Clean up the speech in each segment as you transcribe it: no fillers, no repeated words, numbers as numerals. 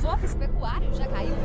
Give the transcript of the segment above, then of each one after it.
FOF Pecuário já caiu 11%.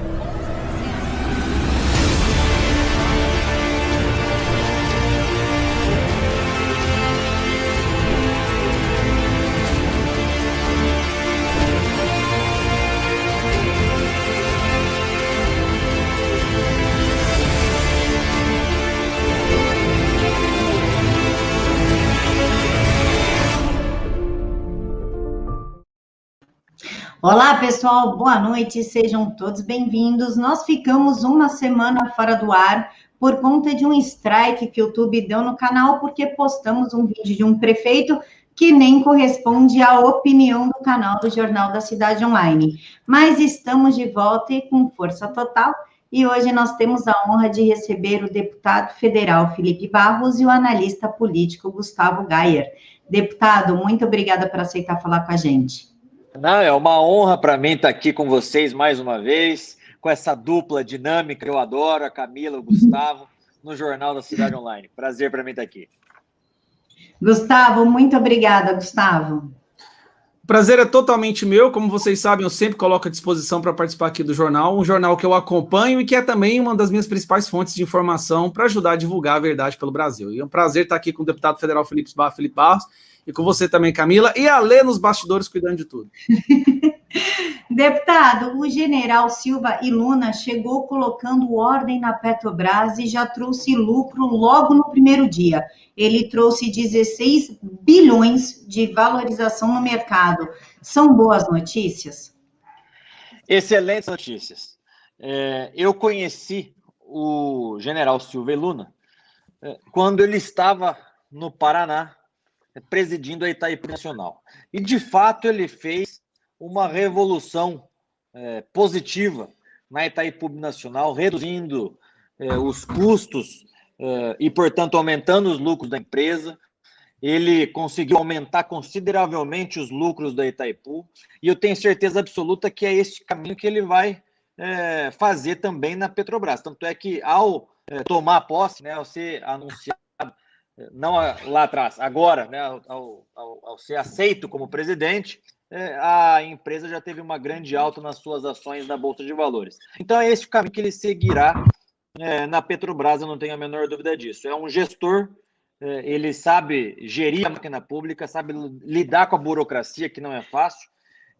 Olá, pessoal, boa noite, sejam todos bem-vindos. Nós ficamos uma semana fora do ar por conta de um strike que o YouTube deu no canal, porque postamos um vídeo de um prefeito que nem corresponde à opinião do canal do Jornal da Cidade Online. Mas estamos de volta e com força total, e hoje nós temos a honra de receber o deputado federal Felipe Barros e o analista político Gustavo Gayer. Deputado, muito obrigada por aceitar falar com a gente. Não, é uma honra para mim estar aqui com vocês mais uma vez, com essa dupla dinâmica que eu adoro, a Camila e o Gustavo, no Jornal da Cidade Online. Prazer para mim estar aqui. Gustavo, muito obrigada, Gustavo. O prazer é totalmente meu. Como vocês sabem, eu sempre coloco à disposição para participar aqui do jornal, um jornal que eu acompanho e que é também uma das minhas principais fontes de informação para ajudar a divulgar a verdade pelo Brasil. E é um prazer estar aqui com o deputado federal Felipe Barros, e com você também, Camila, e a Lê nos bastidores cuidando de tudo. Deputado, o general Silva e Luna chegou colocando ordem na Petrobras e já trouxe lucro logo no primeiro dia. Ele trouxe 16 bilhões de valorização no mercado. São boas notícias? Excelentes notícias. Eu conheci o general Silva e Luna quando ele estava no Paraná, presidindo a Itaipu Nacional. E, de fato, ele fez uma revolução positiva na Itaipu Nacional, reduzindo os custos e, portanto, aumentando os lucros da empresa. Ele conseguiu aumentar consideravelmente os lucros da Itaipu e eu tenho certeza absoluta que é esse caminho que ele vai fazer também na Petrobras. Tanto é que, ao tomar posse, ao ser anunciado, não lá atrás, agora, ao ser aceito como presidente, a empresa já teve uma grande alta nas suas ações na Bolsa de Valores. Então é esse o caminho que ele seguirá na Petrobras, eu não tenho a menor dúvida disso. É um gestor, ele sabe gerir a máquina pública, sabe lidar com a burocracia, que não é fácil,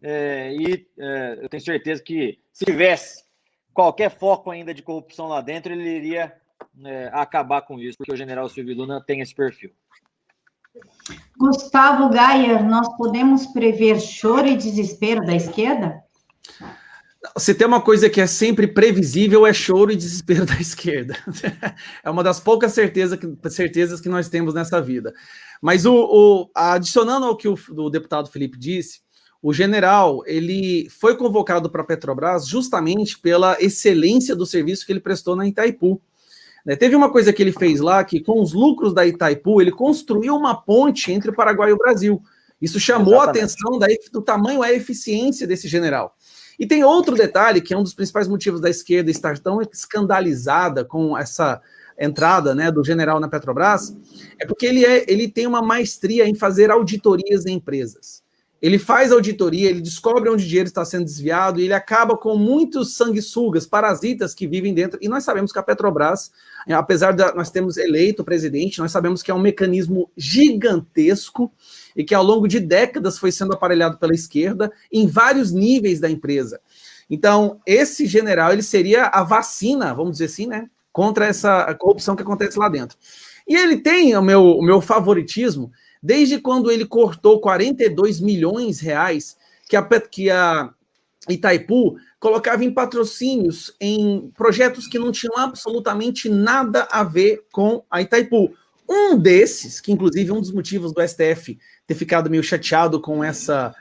e eu tenho certeza que se tivesse qualquer foco ainda de corrupção lá dentro, ele iria acabar com isso, porque o general Silva e Luna tem esse perfil. Gustavo Gayer, nós podemos prever choro e desespero da esquerda? Se tem uma coisa que é sempre previsível, é choro e desespero da esquerda. É uma das poucas certezas que nós temos nessa vida. Mas adicionando ao que o deputado Felipe disse, o general, ele foi convocado para a Petrobras justamente pela excelência do serviço que ele prestou na Itaipu. Teve uma coisa que ele fez lá, que com os lucros da Itaipu, ele construiu uma ponte entre o Paraguai e o Brasil. Isso chamou a atenção do tamanho e a eficiência desse general. E tem outro detalhe, que é um dos principais motivos da esquerda estar tão escandalizada com essa entrada do general na Petrobras, é porque ele tem uma maestria em fazer auditorias em empresas. Ele faz auditoria, ele descobre onde o dinheiro está sendo desviado e ele acaba com muitos sanguessugas, parasitas que vivem dentro. E nós sabemos que a Petrobras, apesar de nós termos eleito o presidente, nós sabemos que é um mecanismo gigantesco e que ao longo de décadas foi sendo aparelhado pela esquerda em vários níveis da empresa. Então, esse general, ele seria a vacina, vamos dizer assim, contra essa corrupção que acontece lá dentro. E ele tem o meu favoritismo, desde quando ele cortou 42 milhões de reais que a Itaipu colocava em patrocínios em projetos que não tinham absolutamente nada a ver com a Itaipu. Um desses, que inclusive um dos motivos do STF ter ficado meio chateado com essa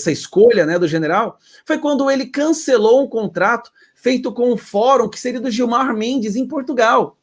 escolha do general, foi quando ele cancelou um contrato feito com um fórum que seria do Gilmar Mendes em Portugal.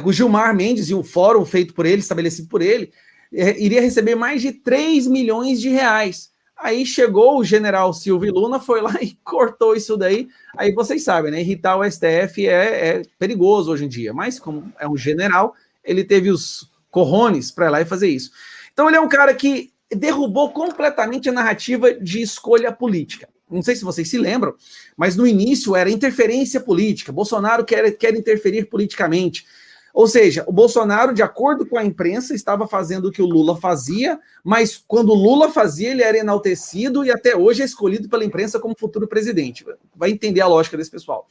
O Gilmar Mendes e um fórum feito por ele, estabelecido por ele, iria receber mais de 3 milhões de reais. Aí chegou o general Silva e Luna, foi lá e cortou isso daí. Aí vocês sabem, irritar o STF é perigoso hoje em dia, mas como é um general, ele teve os cojones para ir lá e fazer isso. Então ele é um cara que derrubou completamente a narrativa de escolha política. Não sei se vocês se lembram, mas no início era interferência política. Bolsonaro quer interferir politicamente. Ou seja, o Bolsonaro, de acordo com a imprensa, estava fazendo o que o Lula fazia, mas quando o Lula fazia, ele era enaltecido e até hoje é escolhido pela imprensa como futuro presidente. Vai entender a lógica desse pessoal.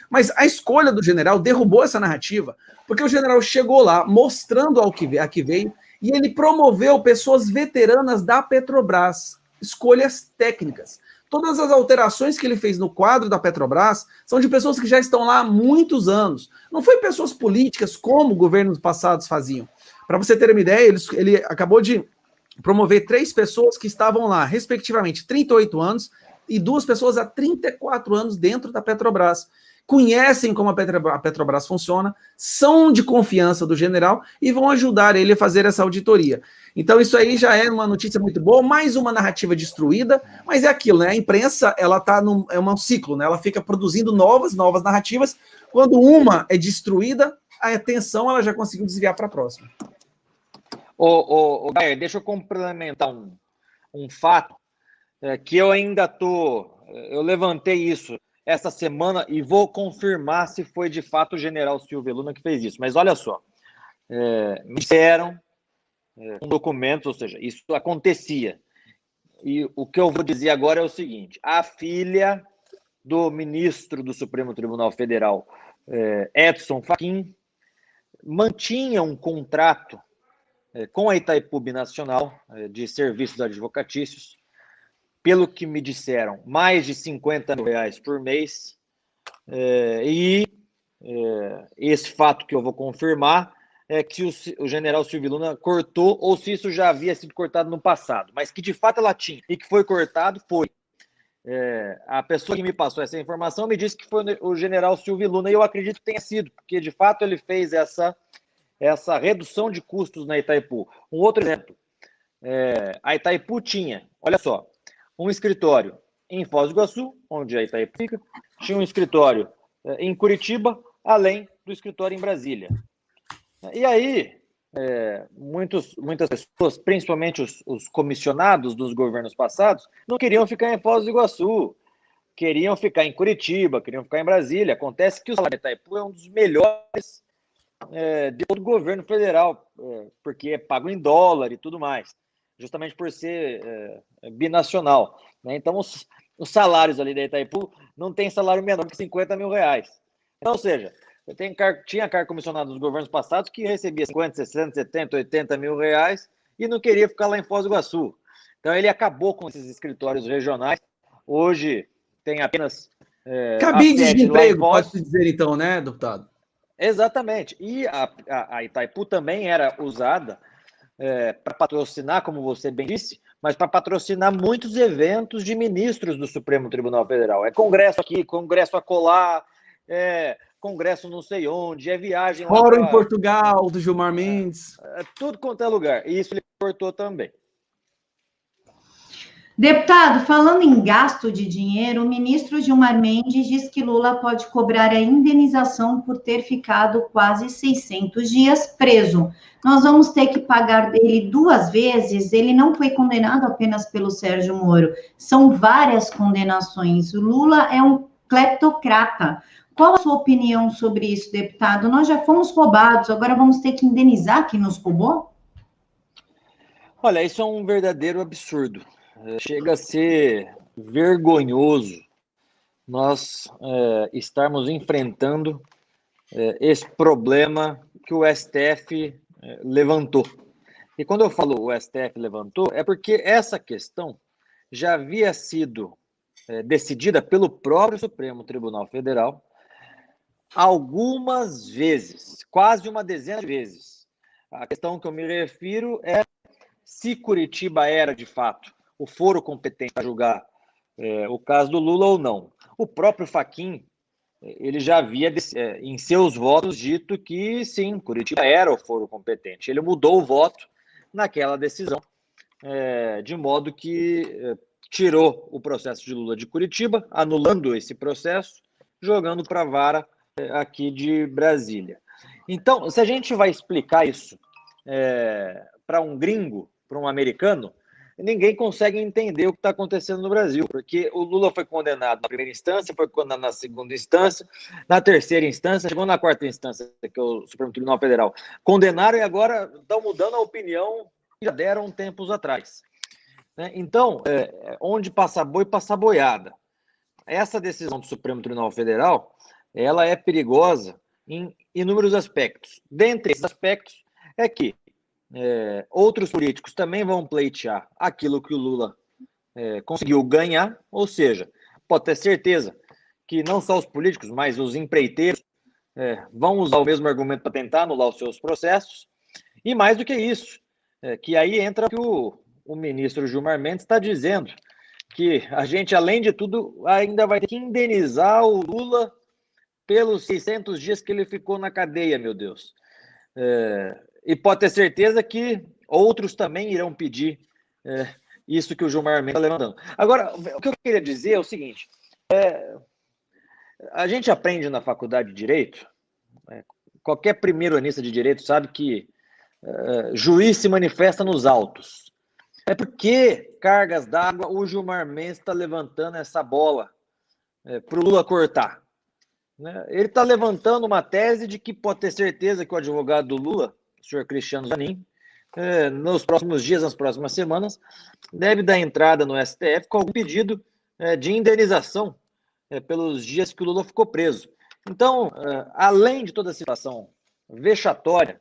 Mas a escolha do general derrubou essa narrativa, porque o general chegou lá mostrando a que veio e ele promoveu pessoas veteranas da Petrobras, escolhas técnicas. Todas as alterações que ele fez no quadro da Petrobras são de pessoas que já estão lá há muitos anos. Não foi pessoas políticas como governos passados faziam. Para você ter uma ideia, ele acabou de promover 3 pessoas que estavam lá, respectivamente, 38 anos e 2 pessoas há 34 anos dentro da Petrobras. Conhecem como a Petrobras funciona, são de confiança do general e vão ajudar ele a fazer essa auditoria. Então isso aí já é uma notícia muito boa, mais uma narrativa destruída, mas é aquilo, né? A imprensa, ela tá é um ciclo, né? Ela fica produzindo novas narrativas. Quando uma é destruída, a atenção ela já conseguiu desviar para a próxima. Gaia, deixa eu complementar um fato que eu ainda eu levantei isso essa semana e vou confirmar se foi de fato o general Silvio Luna que fez isso. Mas olha só, me disseram um documento, ou seja, isso acontecia. E o que eu vou dizer agora é o seguinte: a filha do ministro do Supremo Tribunal Federal, Edson Fachin, mantinha um contrato com a Itaipu Binacional de serviços advocatícios, pelo que me disseram, mais de R$50 mil por mês. Esse fato que eu vou confirmar é que o general Silvio Luna cortou, ou se isso já havia sido cortado no passado, mas que de fato ela tinha e que foi cortado, foi. A pessoa que me passou essa informação me disse que foi o general Silvio Luna, e eu acredito que tenha sido, porque de fato ele fez essa redução de custos na Itaipu. Um outro exemplo, a Itaipu tinha, olha só, um escritório em Foz do Iguaçu, onde a Itaipu fica, tinha um escritório em Curitiba, além do escritório em Brasília. E aí, muitas pessoas, principalmente os comissionados dos governos passados, não queriam ficar em Foz do Iguaçu, queriam ficar em Curitiba, queriam ficar em Brasília. Acontece que o salário da Itaipu é um dos melhores de todo o governo federal, porque é pago em dólar e tudo mais, justamente por ser binacional, né? Então, os salários ali da Itaipu não tem salário menor que R$50 mil. Então, ou seja, tinha cargo comissionado dos governos passados que recebia 50, 60, 70, 80 mil reais e não queria ficar lá em Foz do Iguaçu. Então, ele acabou com esses escritórios regionais. Hoje, tem apenas... cabides de emprego, pode-se dizer então, né, deputado? Exatamente. E a Itaipu também era usada para patrocinar, como você bem disse, mas para patrocinar muitos eventos de ministros do Supremo Tribunal Federal. É congresso aqui, congresso acolá, congresso não sei onde, viagem lá. Fórum em Portugal, do Gilmar Mendes. Tudo quanto é lugar. E isso ele cortou também. Deputado, falando em gasto de dinheiro, o ministro Gilmar Mendes diz que Lula pode cobrar a indenização por ter ficado quase 600 dias preso. Nós vamos ter que pagar dele 2 vezes. Ele não foi condenado apenas pelo Sérgio Moro. São várias condenações. O Lula é um cleptocrata. Qual a sua opinião sobre isso, deputado? Nós já fomos roubados, agora vamos ter que indenizar quem nos roubou? Olha, isso é um verdadeiro absurdo. Chega a ser vergonhoso nós estarmos enfrentando esse problema que o STF levantou. E quando eu falo o STF levantou, é porque essa questão já havia sido decidida pelo próprio Supremo Tribunal Federal algumas vezes, quase uma dezena de vezes. A questão que eu me refiro é se Curitiba era, de fato, o foro competente para julgar o caso do Lula ou não. O próprio Fachin, ele já havia, em seus votos, dito que, sim, Curitiba era o foro competente. Ele mudou o voto naquela decisão, de modo que tirou o processo de Lula de Curitiba, anulando esse processo, jogando para a vara aqui de Brasília. Então, se a gente vai explicar isso para um gringo, para um americano, ninguém consegue entender o que está acontecendo no Brasil, porque o Lula foi condenado na primeira instância, foi condenado na segunda instância, na terceira instância, chegou na quarta instância, que é o Supremo Tribunal Federal. Condenaram e agora estão mudando a opinião que já deram tempos atrás. Então, onde passa boi, passa boiada. Essa decisão do Supremo Tribunal Federal, ela é perigosa em inúmeros aspectos. Dentre esses aspectos é que outros políticos também vão pleitear aquilo que o Lula conseguiu ganhar, ou seja, pode ter certeza que não só os políticos, mas os empreiteiros vão usar o mesmo argumento para tentar anular os seus processos, e mais do que isso, que aí entra o que o ministro Gilmar Mendes está dizendo, que a gente, além de tudo, ainda vai ter que indenizar o Lula pelos 600 dias que ele ficou na cadeia, meu Deus. E pode ter certeza que outros também irão pedir isso que o Gilmar Mendes está levantando. Agora, o que eu queria dizer é o seguinte, a gente aprende na faculdade de Direito, qualquer primeiro-anista de Direito sabe que juiz se manifesta nos autos. Por que cargas d'água o Gilmar Mendes está levantando essa bola para o Lula cortar? Ele está levantando uma tese de que pode ter certeza que o advogado do Lula, o senhor Cristiano Zanin, nos próximos dias, nas próximas semanas, deve dar entrada no STF com algum pedido de indenização pelos dias que o Lula ficou preso. Então, além de toda a situação vexatória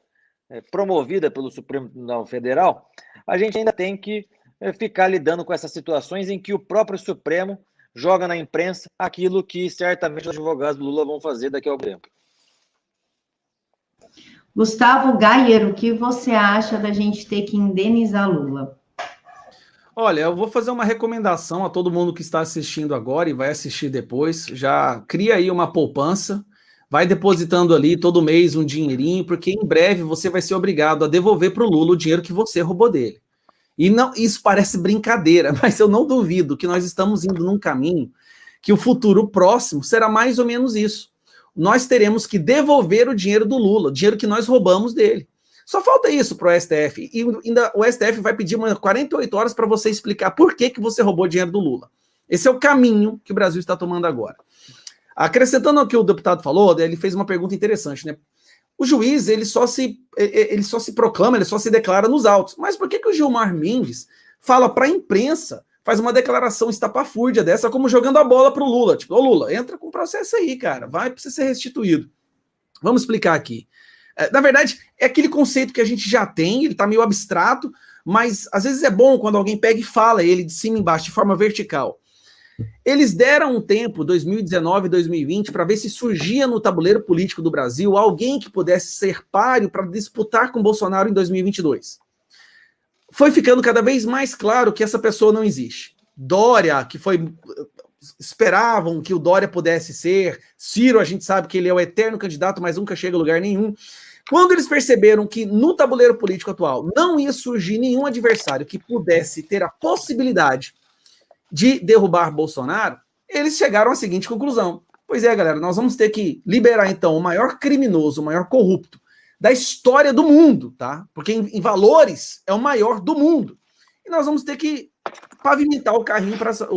promovida pelo Supremo Tribunal Federal, a gente ainda tem que ficar lidando com essas situações em que o próprio Supremo joga na imprensa aquilo que certamente os advogados do Lula vão fazer daqui a algum tempo. Gustavo Gayer, o que você acha da gente ter que indenizar Lula? Olha, eu vou fazer uma recomendação a todo mundo que está assistindo agora e vai assistir depois. Já cria aí uma poupança, vai depositando ali todo mês um dinheirinho, porque em breve você vai ser obrigado a devolver para o Lula o dinheiro que você roubou dele. E não, isso parece brincadeira, mas eu não duvido que nós estamos indo num caminho que o futuro próximo será mais ou menos isso. Nós teremos que devolver o dinheiro do Lula, o dinheiro que nós roubamos dele. Só falta isso para o STF. E ainda o STF vai pedir 48 horas para você explicar por que você roubou dinheiro do Lula. Esse é o caminho que o Brasil está tomando agora. Acrescentando ao que o deputado falou, ele fez uma pergunta interessante, né? O juiz, ele só se proclama, ele só se declara nos autos. Mas por que o Gilmar Mendes fala para a imprensa, faz uma declaração estapafúrdia dessa, como jogando a bola para o Lula? Tipo, ô Lula, entra com o processo aí, cara, vai para você ser restituído. Vamos explicar aqui. Na verdade, é aquele conceito que a gente já tem, ele está meio abstrato, mas às vezes é bom quando alguém pega e fala ele de cima e embaixo, de forma vertical. Eles deram um tempo, 2019 e 2020, para ver se surgia no tabuleiro político do Brasil alguém que pudesse ser páreo para disputar com Bolsonaro em 2022. Foi ficando cada vez mais claro que essa pessoa não existe. Dória, que foi... esperavam que o Dória pudesse ser. Ciro, a gente sabe que ele é o eterno candidato, mas nunca chega a lugar nenhum. Quando eles perceberam que no tabuleiro político atual não ia surgir nenhum adversário que pudesse ter a possibilidade de derrubar Bolsonaro, eles chegaram à seguinte conclusão. Pois é, galera, nós vamos ter que liberar, então, o maior criminoso, o maior corrupto da história do mundo, tá? Porque em valores é o maior do mundo. E nós vamos ter que pavimentar o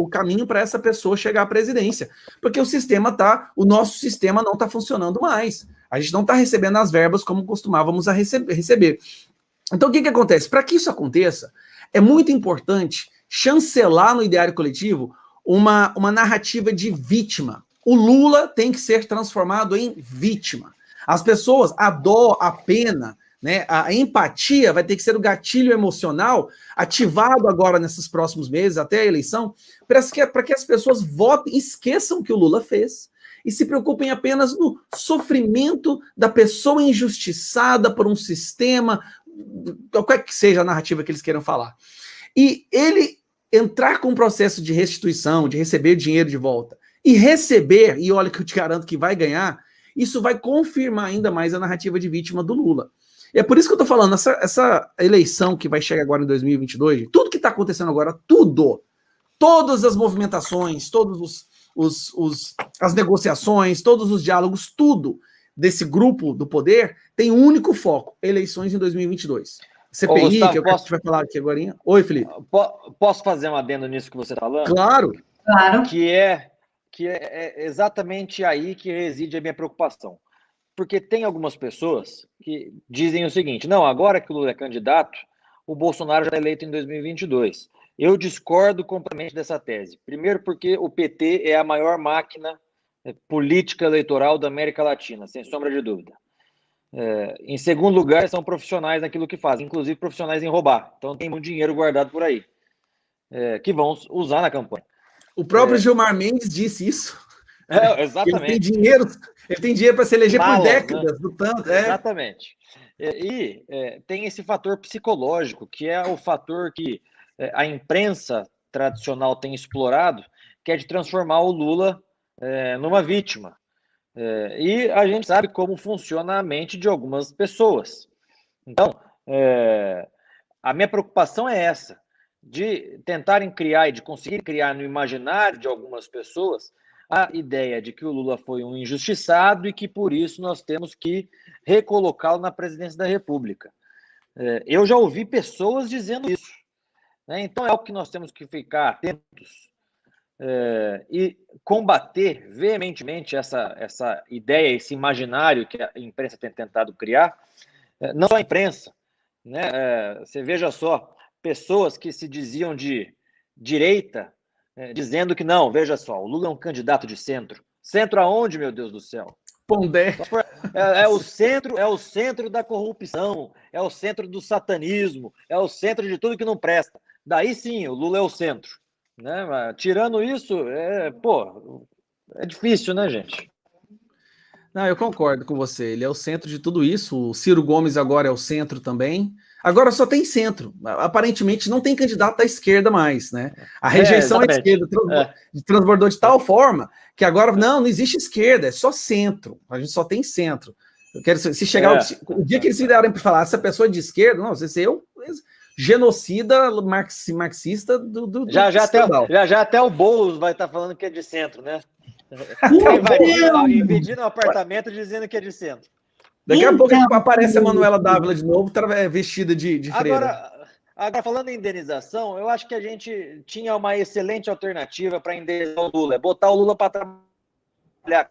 caminho para essa pessoa chegar à presidência. Porque o nosso sistema não está funcionando mais. A gente não está recebendo as verbas como costumávamos receber. Então, o que acontece? Para que isso aconteça, é muito importante chancelar no ideário coletivo uma narrativa de vítima. O Lula tem que ser transformado em vítima. As pessoas, a dó, a pena, né, a empatia vai ter que ser o gatilho emocional ativado agora nesses próximos meses, até a eleição, para que as pessoas votem, esqueçam o que o Lula fez e se preocupem apenas no sofrimento da pessoa injustiçada por um sistema, qualquer que seja a narrativa que eles queiram falar. E ele entrar com um processo de restituição, de receber dinheiro de volta, e receber, e olha que eu te garanto que vai ganhar, isso vai confirmar ainda mais a narrativa de vítima do Lula. E é por isso que eu tô falando, essa eleição que vai chegar agora em 2022, tudo que tá acontecendo agora, todas as movimentações, todos as negociações, todos os diálogos, tudo desse grupo do poder tem um único foco, eleições em 2022. CPI, Gustavo, que é o que a gente vai falar aqui agora. Oi, Felipe. Posso fazer um adendo nisso que você está falando? Claro. Claro. Que é exatamente aí que reside a minha preocupação. Porque tem algumas pessoas que dizem o seguinte: não, agora que o Lula é candidato, o Bolsonaro já é eleito em 2022. Eu discordo completamente dessa tese. Primeiro porque o PT é a maior máquina política eleitoral da América Latina, sem sombra de dúvida. Em segundo lugar, são profissionais naquilo que fazem, inclusive profissionais em roubar. Então tem muito dinheiro guardado por aí, que vão usar na campanha. O próprio Gilmar Mendes disse isso. Exatamente. Ele tem dinheiro para se eleger Malas, por décadas, né? do tanto. Exatamente. E tem esse fator psicológico, que é o fator que a imprensa tradicional tem explorado, que é de transformar o Lula numa vítima. E a gente sabe como funciona a mente de algumas pessoas. Então, a minha preocupação é essa, de tentarem criar e de conseguir criar no imaginário de algumas pessoas a ideia de que o Lula foi um injustiçado e que, por isso, nós temos que recolocá-lo na presidência da República. Eu já ouvi pessoas dizendo isso, né? Então, é algo que nós temos que ficar atentos e combater veementemente essa ideia, esse imaginário que a imprensa tem tentado criar. Não só a imprensa, né? Você veja só, pessoas que se diziam de direita, dizendo que não, veja só, o Lula é um candidato de centro. Centro aonde, meu Deus do céu? Pondé. É o centro da corrupção, é o centro do satanismo, é o centro de tudo que não presta. Daí sim, o Lula é o centro, né? Mas, tirando isso, é difícil, né, gente? Não, eu concordo com você. Ele é o centro de tudo isso. O Ciro Gomes agora é o centro também. Agora só tem centro. Aparentemente não tem candidato da esquerda mais, né? A rejeição à esquerda transbordou de tal forma que agora não existe esquerda, é só centro. A gente só tem centro. Eu quero, se chegar o dia que eles virarem para falar essa pessoa é de esquerda, não, você ser eu genocida marxista do já até o Boulos vai estar falando que é de centro, né? Invadindo um apartamento dizendo que é de centro. Daqui a pouco aparece a Manuela Dávila de novo, vestida de freira. Agora, falando em indenização, eu acho que a gente tinha uma excelente alternativa para indenizar o Lula, botar o Lula para trabalhar,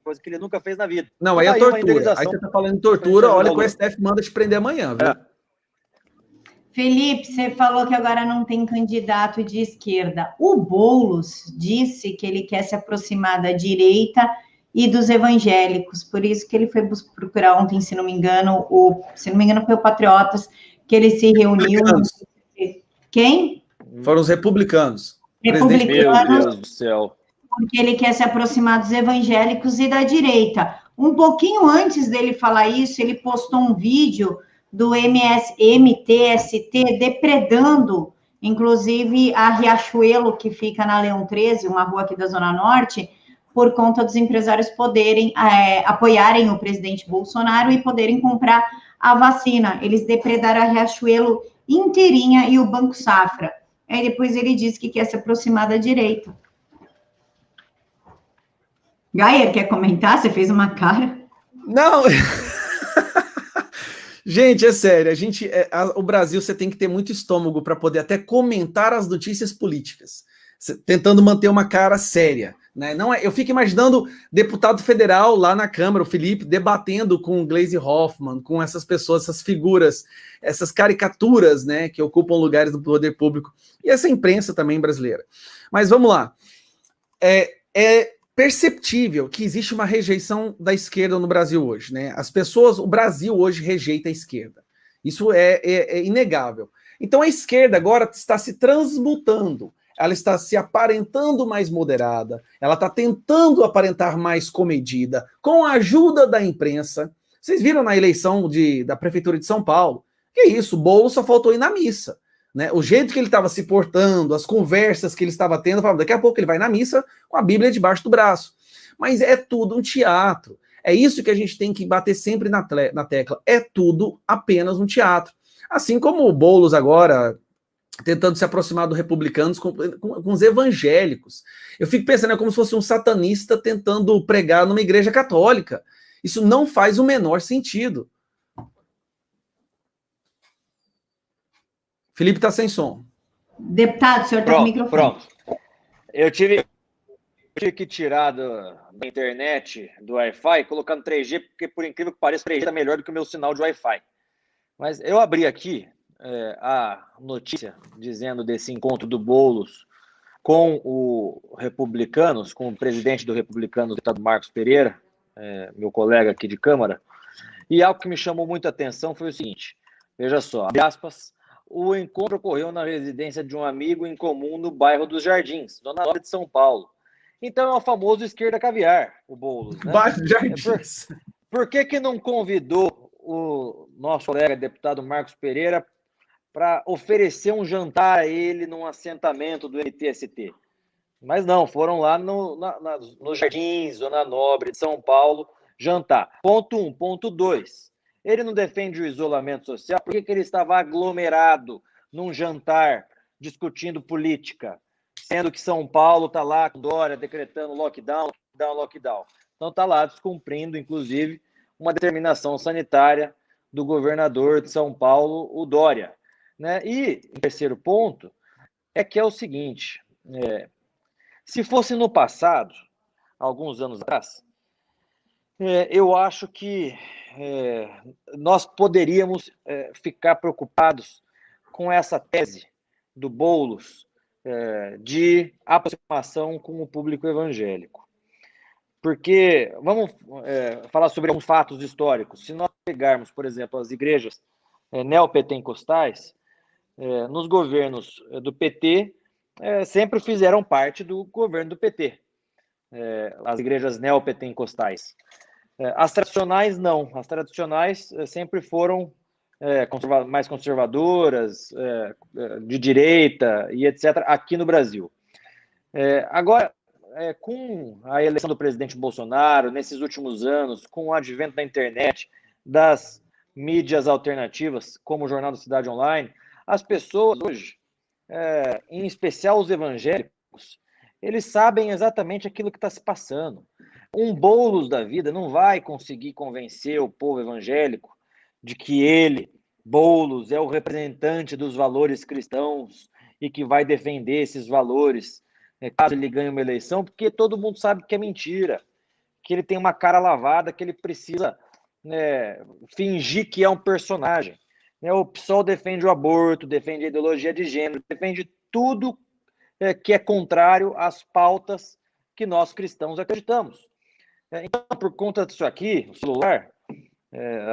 coisa que ele nunca fez na vida. Não, aí é tortura. Aí você está falando em tortura, olha que o STF manda te prender amanhã, viu? Felipe, você falou que agora não tem candidato de esquerda. O Boulos disse que ele quer se aproximar da direita e dos evangélicos, por isso que ele foi procurar ontem, se não me engano, foi o Patriotas, que ele se reuniu. Quem? Foram os republicanos. Meu Deus do céu. Porque ele quer se aproximar dos evangélicos e da direita. Um pouquinho antes dele falar isso, ele postou um vídeo do MTST depredando, inclusive, a Riachuelo, que fica na Leão 13, uma rua aqui da Zona Norte, por conta dos empresários poderem apoiarem o presidente Bolsonaro e poderem comprar a vacina. Eles depredaram a Riachuelo inteirinha e o Banco Safra. Aí depois ele disse que quer se aproximar da direita. Gaia, quer comentar? Você fez uma cara. Não... Gente, é sério, o Brasil você tem que ter muito estômago para poder até comentar as notícias políticas, tentando manter uma cara séria, né? Não eu fico imaginando deputado federal lá na Câmara, o Felipe, debatendo com o Gleisi Hoffmann, com essas pessoas, essas figuras, essas caricaturas, né, que ocupam lugares do poder público, e essa imprensa também brasileira. Mas vamos lá. É perceptível que existe uma rejeição da esquerda no Brasil hoje, né? O Brasil hoje rejeita a esquerda. Isso é inegável. Então a esquerda agora está se transmutando, ela está se aparentando mais moderada, ela está tentando aparentar mais comedida, com a ajuda da imprensa. Vocês viram na eleição da Prefeitura de São Paulo? Que isso, o Boulos só faltou ir na missa. Né? O jeito que ele estava se portando, as conversas que ele estava tendo, falava, daqui a pouco ele vai na missa com a Bíblia debaixo do braço. Mas é tudo um teatro. É isso que a gente tem que bater sempre na tecla. É tudo apenas um teatro. Assim como o Boulos agora, tentando se aproximar dos republicanos com os evangélicos. Eu fico pensando, é como se fosse um satanista tentando pregar numa igreja católica. Isso não faz o menor sentido. Felipe está sem som. Deputado, o senhor está com o microfone. Pronto. Eu tive que tirar da internet, do Wi-Fi, colocando 3G, porque, por incrível que pareça, 3G está melhor do que o meu sinal de Wi-Fi. Mas eu abri aqui a notícia dizendo desse encontro do Boulos com o Republicanos, com o presidente do Republicanos, o deputado Marcos Pereira, meu colega aqui de Câmara, e algo que me chamou muita atenção foi o seguinte, veja só, abre aspas, o encontro ocorreu na residência de um amigo em comum no bairro dos Jardins, Zona Norte de São Paulo. Então é o famoso esquerda caviar, o Boulos, né? Bairro dos Jardins. Por que não convidou o nosso colega deputado Marcos Pereira para oferecer um jantar a ele num assentamento do MTST? Mas não, foram lá nos Jardins, Zona Nobre de São Paulo, jantar. Ponto 1. Ponto 2. Ele não defende o isolamento social, por que ele estava aglomerado num jantar discutindo política, sendo que São Paulo está lá com Dória decretando lockdown. Então está lá descumprindo, inclusive, uma determinação sanitária do governador de São Paulo, o Dória. Né? E o terceiro ponto é que é o seguinte, se fosse no passado, alguns anos atrás, eu acho que nós poderíamos ficar preocupados com essa tese do Boulos de aproximação com o público evangélico. Porque, vamos falar sobre alguns fatos históricos. Se nós pegarmos, por exemplo, as igrejas neopentecostais, nos governos do PT, sempre fizeram parte do governo do PT. As igrejas neopentecostais. As tradicionais, não. As tradicionais sempre foram mais conservadoras, de direita e etc., aqui no Brasil. Agora, com a eleição do presidente Bolsonaro, nesses últimos anos, com o advento da internet, das mídias alternativas, como o Jornal da Cidade Online, as pessoas hoje, em especial os evangélicos, eles sabem exatamente aquilo que está se passando. Um Boulos da vida não vai conseguir convencer o povo evangélico de que ele, Boulos, é o representante dos valores cristãos e que vai defender esses valores caso ele ganhe uma eleição, porque todo mundo sabe que é mentira, que ele tem uma cara lavada, que ele precisa fingir que é um personagem. O PSOL defende o aborto, defende a ideologia de gênero, defende tudo que é contrário às pautas que nós cristãos acreditamos. Então, por conta disso aqui, o celular,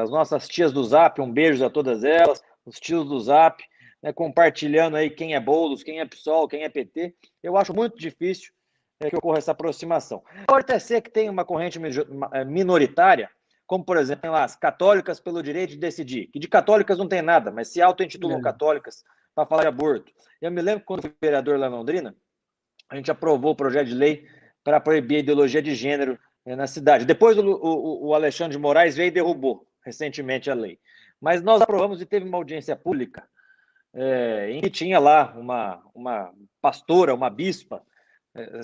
as nossas tias do Zap, um beijo a todas elas, os tios do Zap, compartilhando aí quem é Boulos, quem é PSOL, quem é PT, eu acho muito difícil que ocorra essa aproximação. Pode até ser que tenha uma corrente minoritária, como, por exemplo, lá, as católicas pelo direito de decidir, que de católicas não tem nada, mas se auto-intitulam católicas para falar de aborto. Eu me lembro quando fui vereador lá em Londrina, a gente aprovou o projeto de lei para proibir a ideologia de gênero na cidade. Depois o Alexandre de Moraes veio e derrubou recentemente a lei. Mas nós aprovamos e teve uma audiência pública em que tinha lá uma pastora, uma bispa.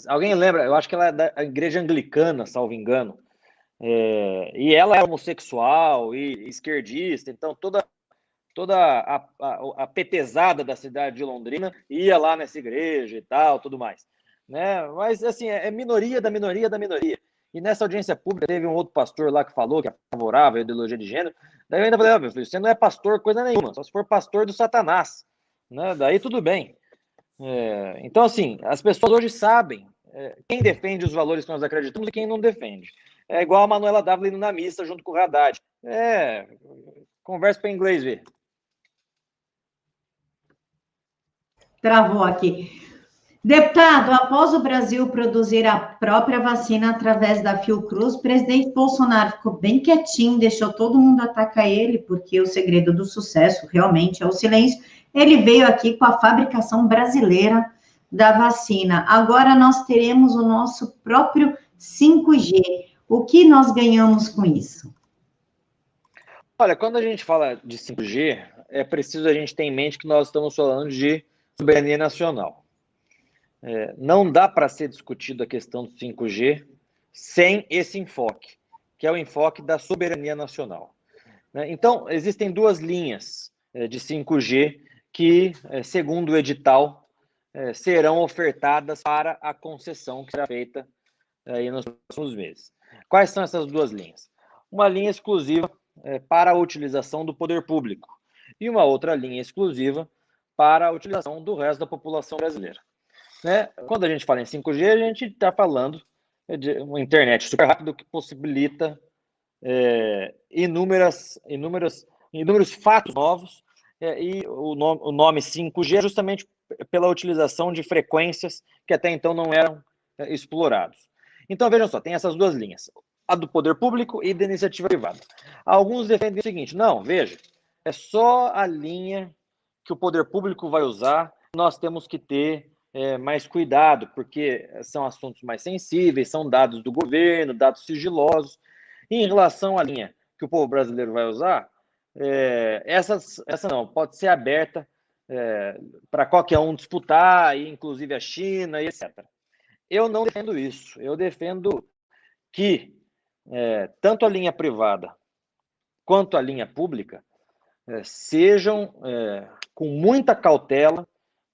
Alguém lembra? Eu acho que ela é da igreja anglicana, salvo engano. E ela é homossexual e esquerdista, então toda a petezada da cidade de Londrina ia lá nessa igreja e tal, tudo mais. Né? Mas, assim, é minoria da minoria da minoria. E nessa audiência pública teve um outro pastor lá que falou que é favorável à ideologia de gênero. Daí eu ainda falei, meu filho, você não é pastor coisa nenhuma, só se for pastor do Satanás. Né? Daí tudo bem. Então, assim, as pessoas hoje sabem quem defende os valores que nós acreditamos e quem não defende. É igual a Manuela Dávila indo na missa junto com o Haddad. Conversa para inglês ver. Travou aqui. Deputado, após o Brasil produzir a própria vacina através da Fiocruz, o presidente Bolsonaro ficou bem quietinho, deixou todo mundo atacar ele, porque o segredo do sucesso realmente é o silêncio. Ele veio aqui com a fabricação brasileira da vacina. Agora nós teremos o nosso próprio 5G. O que nós ganhamos com isso? Olha, quando a gente fala de 5G, é preciso a gente ter em mente que nós estamos falando de soberania nacional. Não dá para ser discutido a questão do 5G sem esse enfoque, que é o enfoque da soberania nacional. Então, existem duas linhas de 5G que, segundo o edital, serão ofertadas para a concessão que será feita aí nos próximos meses. Quais são essas duas linhas? Uma linha exclusiva para a utilização do poder público e uma outra linha exclusiva para a utilização do resto da população brasileira. Né? Quando a gente fala em 5G, a gente está falando de uma internet super rápida que possibilita inúmeros fatos novos, e o nome 5G é justamente pela utilização de frequências que até então não eram explorados. Então, vejam só, tem essas duas linhas, a do poder público e da iniciativa privada. Alguns defendem o seguinte, não, veja, é só a linha que o poder público vai usar, nós temos que ter mais cuidado, porque são assuntos mais sensíveis, são dados do governo, dados sigilosos. E em relação à linha que o povo brasileiro vai usar, essa não, pode ser aberta para qualquer um disputar, inclusive a China e etc. Eu não defendo isso. Eu defendo que tanto a linha privada quanto a linha pública sejam, com muita cautela,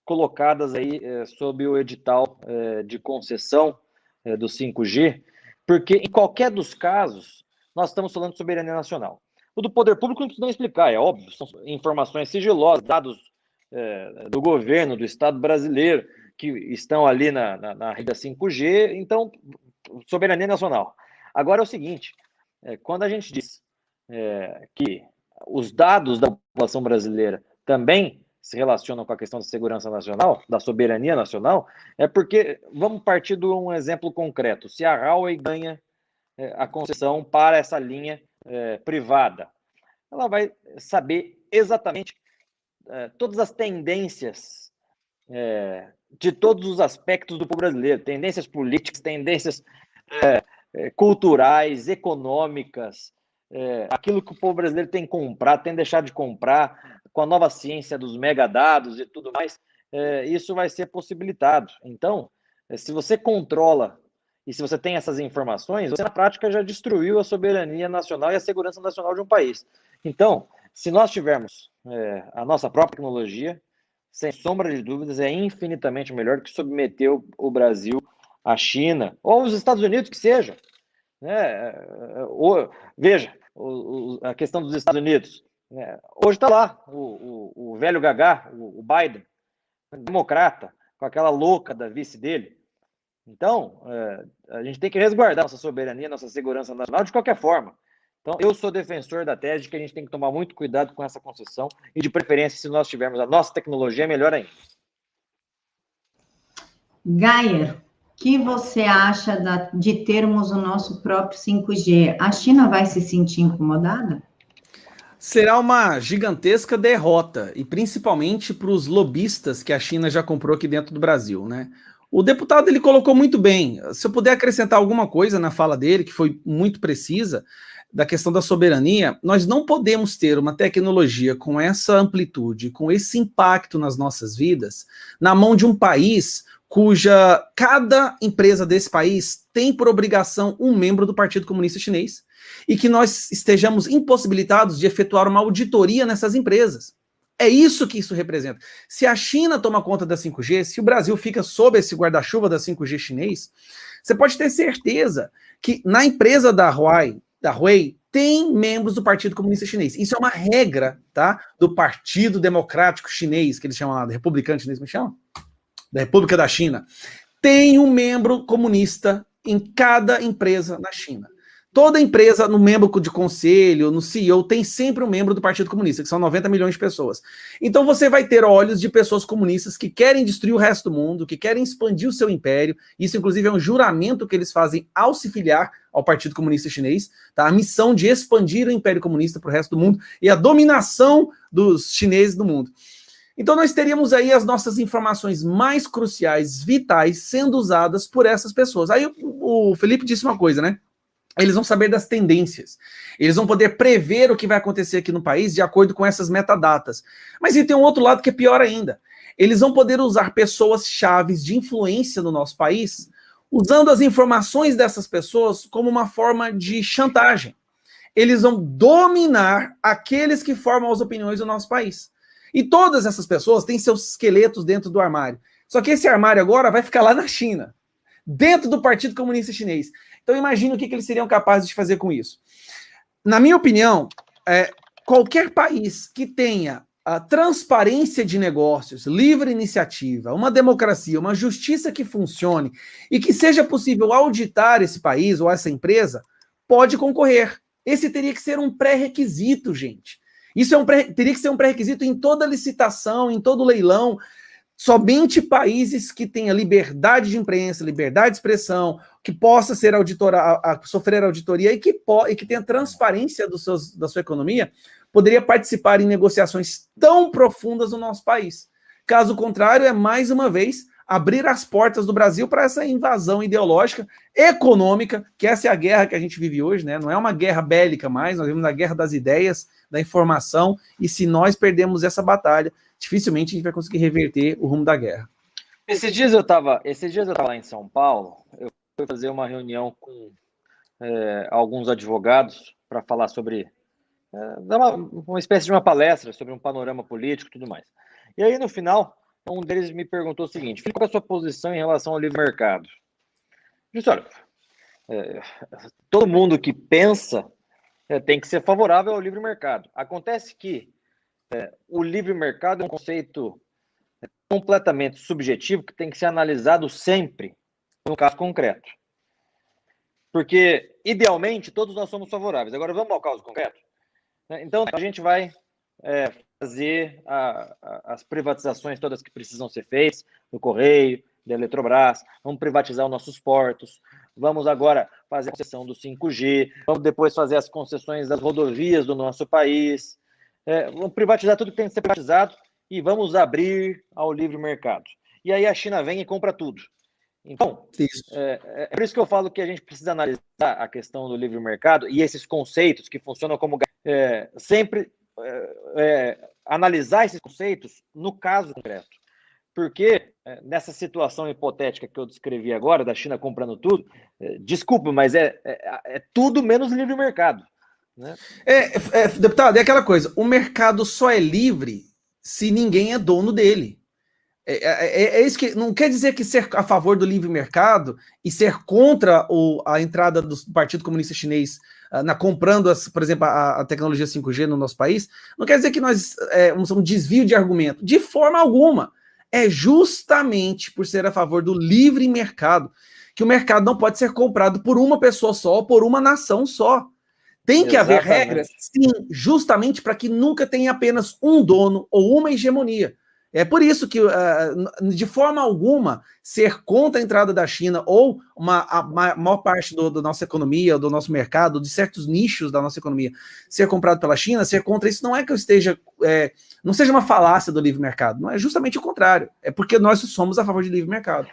colocadas aí sob o edital de concessão do 5G, porque em qualquer dos casos, nós estamos falando de soberania nacional. O do poder público não precisa nem explicar, é óbvio, são informações sigilosas, dados do governo, do Estado brasileiro, que estão ali na rede 5G, então, soberania nacional. Agora é o seguinte, quando a gente diz que os dados da população brasileira também se relacionam com a questão da segurança nacional, da soberania nacional, é porque, vamos partir de um exemplo concreto, se a Huawei ganha a concessão para essa linha privada, ela vai saber exatamente todas as tendências de todos os aspectos do povo brasileiro, tendências políticas, tendências culturais, econômicas, aquilo que o povo brasileiro tem comprado, tem deixado de comprar, com a nova ciência dos megadados e tudo mais, isso vai ser possibilitado. Então, se você controla e se você tem essas informações, você na prática já destruiu a soberania nacional e a segurança nacional de um país. Então, se nós tivermos a nossa própria tecnologia, sem sombra de dúvidas, é infinitamente melhor do que submeter o Brasil à China, ou os Estados Unidos, que seja. Veja, a questão dos Estados Unidos. Hoje está lá o velho gagá, o Biden, democrata, com aquela louca da vice dele. Então, a gente tem que resguardar nossa soberania, nossa segurança nacional de qualquer forma. Então, eu sou defensor da tese de que a gente tem que tomar muito cuidado com essa concessão e, de preferência, se nós tivermos a nossa tecnologia, é melhor ainda. Gayer, o que você acha de termos o nosso próprio 5G? A China vai se sentir incomodada? Será uma gigantesca derrota, e principalmente para os lobistas que a China já comprou aqui dentro do Brasil, né? O deputado, ele colocou muito bem. Se eu puder acrescentar alguma coisa na fala dele, que foi muito precisa, da questão da soberania, nós não podemos ter uma tecnologia com essa amplitude, com esse impacto nas nossas vidas, na mão de um país cuja cada empresa desse país tem por obrigação um membro do Partido Comunista Chinês, e que nós estejamos impossibilitados de efetuar uma auditoria nessas empresas. É isso que isso representa. Se a China toma conta da 5G, se o Brasil fica sob esse guarda-chuva da 5G chinês, você pode ter certeza que na empresa da Huawei tem membros do Partido Comunista Chinês. Isso é uma regra, tá? Do Partido Democrático Chinês, que eles chamam lá, da Republicano Chinês, como chama? Da República da China. Tem um membro comunista em cada empresa na China. Toda empresa, no membro de conselho, no CEO, tem sempre um membro do Partido Comunista, que são 90 milhões de pessoas. Então você vai ter olhos de pessoas comunistas que querem destruir o resto do mundo, que querem expandir o seu império. Isso, inclusive, é um juramento que eles fazem ao se filiar ao Partido Comunista Chinês, tá? A missão de expandir o Império Comunista para o resto do mundo e a dominação dos chineses no mundo. Então nós teríamos aí as nossas informações mais cruciais, vitais, sendo usadas por essas pessoas. Aí o Felipe disse uma coisa, né? Eles vão saber das tendências. Eles vão poder prever o que vai acontecer aqui no país de acordo com essas metadatas. Mas e tem um outro lado que é pior ainda. Eles vão poder usar pessoas chaves de influência no nosso país, usando as informações dessas pessoas como uma forma de chantagem. Eles vão dominar aqueles que formam as opiniões do nosso país. E todas essas pessoas têm seus esqueletos dentro do armário. Só que esse armário agora vai ficar lá na China, dentro do Partido Comunista Chinês. Então imagina o que eles seriam capazes de fazer com isso. Na minha opinião, qualquer país que tenha a transparência de negócios, livre iniciativa, uma democracia, uma justiça que funcione e que seja possível auditar esse país ou essa empresa, pode concorrer. Esse teria que ser um pré-requisito, gente. Isso teria que ser um pré-requisito em toda licitação, em todo leilão. Somente países que tenham liberdade de imprensa, liberdade de expressão, que possa ser sofrer auditoria e que tenha transparência da sua economia, poderia participar em negociações tão profundas no nosso país. Caso contrário, é mais uma vez abrir as portas do Brasil para essa invasão ideológica, econômica, que essa é a guerra que a gente vive hoje, né? Não é uma guerra bélica mais, nós vivemos a guerra das ideias, da informação, e se nós perdemos essa batalha, dificilmente a gente vai conseguir reverter o rumo da guerra. Esses dias eu estava lá em São Paulo, eu fui fazer uma reunião com alguns advogados para falar sobre, dar uma espécie de uma palestra sobre um panorama político e tudo mais. E aí, no final, um deles me perguntou o seguinte: qual é a sua posição em relação ao livre mercado? Eu disse, olha, todo mundo que pensa tem que ser favorável ao livre mercado. Acontece que o livre mercado é um conceito completamente subjetivo que tem que ser analisado sempre no caso concreto. Porque, idealmente, todos nós somos favoráveis. Agora, vamos ao caso concreto? Então, a gente vai fazer as privatizações todas que precisam ser feitas, do Correio, da Eletrobras, vamos privatizar os nossos portos, vamos agora fazer a concessão do 5G, vamos depois fazer as concessões das rodovias do nosso país, vamos privatizar tudo que tem que ser privatizado e vamos abrir ao livre mercado. E aí a China vem e compra tudo. Então, é por isso que eu falo que a gente precisa analisar a questão do livre mercado e esses conceitos que funcionam como sempre analisar esses conceitos no caso concreto. Porque nessa situação hipotética que eu descrevi agora, da China comprando tudo, desculpa, mas é tudo menos livre mercado. Né? Deputado, é aquela coisa, o mercado só é livre se ninguém é dono dele. É isso que não quer dizer que ser a favor do livre mercado e ser contra a entrada do Partido Comunista Chinês comprando, por exemplo, a tecnologia 5G no nosso país, não quer dizer que nós somos um desvio de argumento, de forma alguma. É justamente por ser a favor do livre mercado que o mercado não pode ser comprado por uma pessoa só, por uma nação só. Tem que haver regras, sim, justamente para que nunca tenha apenas um dono ou uma hegemonia. É por isso que, de forma alguma, ser contra a entrada da China ou a maior parte da nossa economia, do nosso mercado, de certos nichos da nossa economia, ser comprado pela China, ser contra isso, não é que eu esteja... não seja uma falácia do livre mercado, não é justamente o contrário. É porque nós somos a favor de livre mercado.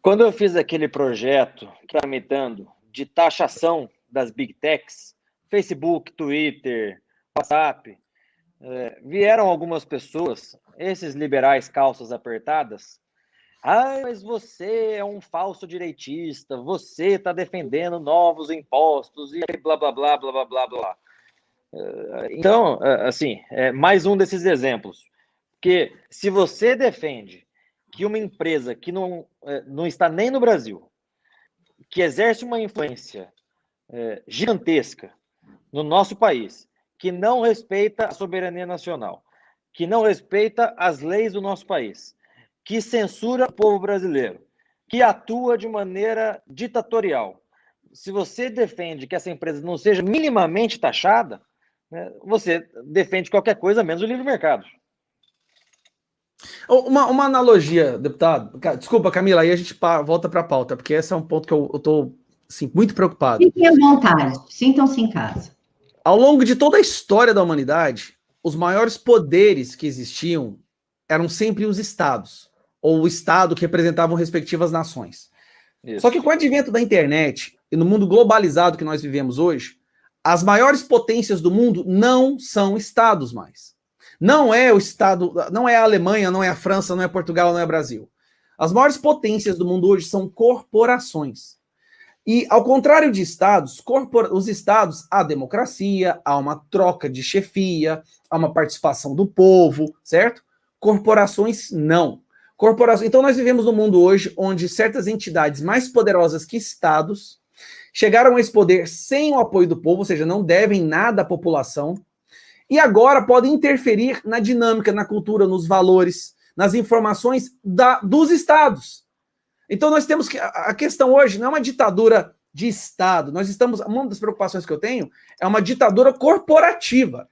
Quando eu fiz aquele projeto tramitando de taxação das Big Techs, Facebook, Twitter, WhatsApp, vieram algumas pessoas, esses liberais calças apertadas, mas você é um falso direitista, você está defendendo novos impostos e blá, blá, blá, blá, blá, blá, blá. Então, assim, mais um desses exemplos. Porque se você defende que uma empresa que não está nem no Brasil, que exerce uma influência gigantesca no nosso país, que não respeita a soberania nacional, que não respeita as leis do nosso país, que censura o povo brasileiro, que atua de maneira ditatorial. Se você defende que essa empresa não seja minimamente taxada, né, você defende qualquer coisa menos o livre mercado. Uma analogia, deputado. Desculpa, Camila, aí a gente volta para a pauta, porque esse é um ponto que eu estou assim, muito preocupado. Fiquem à vontade, sintam-se em casa. Ao longo de toda a história da humanidade, os maiores poderes que existiam eram sempre os estados, ou o estado que representavam respectivas nações. Isso. Só que com o advento da internet e no mundo globalizado que nós vivemos hoje, as maiores potências do mundo não são estados mais. Não é o estado, não é a Alemanha, não é a França, não é Portugal, não é o Brasil. As maiores potências do mundo hoje são corporações. E, ao contrário de estados, os estados, há democracia, há uma troca de chefia, há uma participação do povo, certo? Corporações, não. Então, nós vivemos num mundo hoje onde certas entidades mais poderosas que estados chegaram a esse poder sem o apoio do povo, ou seja, não devem nada à população, e agora podem interferir na dinâmica, na cultura, nos valores, nas informações dos estados. Então nós temos que... A questão hoje não é uma ditadura de Estado. Uma das preocupações que eu tenho é uma ditadura corporativa.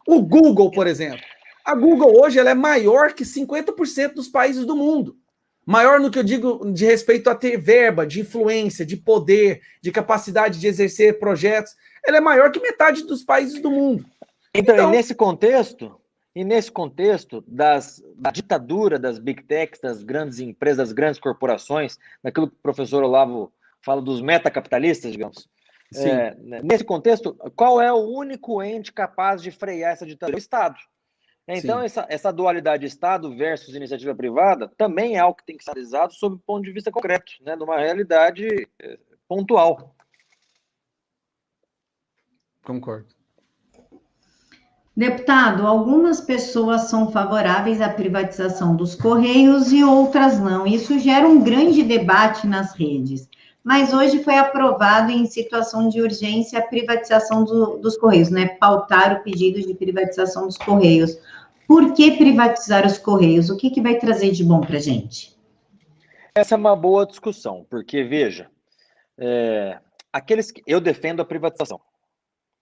O Google, por exemplo. A Google hoje ela é maior que 50% dos países do mundo. Maior no que eu digo de respeito a ter verba, de influência, de poder, de capacidade de exercer projetos. Ela é maior que metade dos países do mundo. Então, e nesse contexto da ditadura das big techs, das grandes empresas, das grandes corporações, daquilo que o professor Olavo fala dos metacapitalistas, digamos. Nesse contexto, qual é o único ente capaz de frear essa ditadura? O Estado. Então, essa dualidade Estado versus iniciativa privada também é algo que tem que ser analisado sob o ponto de vista concreto, né, de uma realidade pontual. Concordo. Deputado, algumas pessoas são favoráveis à privatização dos Correios e outras não. Isso gera um grande debate nas redes. Mas hoje foi aprovado em situação de urgência a privatização dos Correios, né? Pautar o pedido de privatização dos Correios. Por que privatizar os Correios? O que vai trazer de bom para a gente? Essa é uma boa discussão, porque, veja, eu defendo a privatização,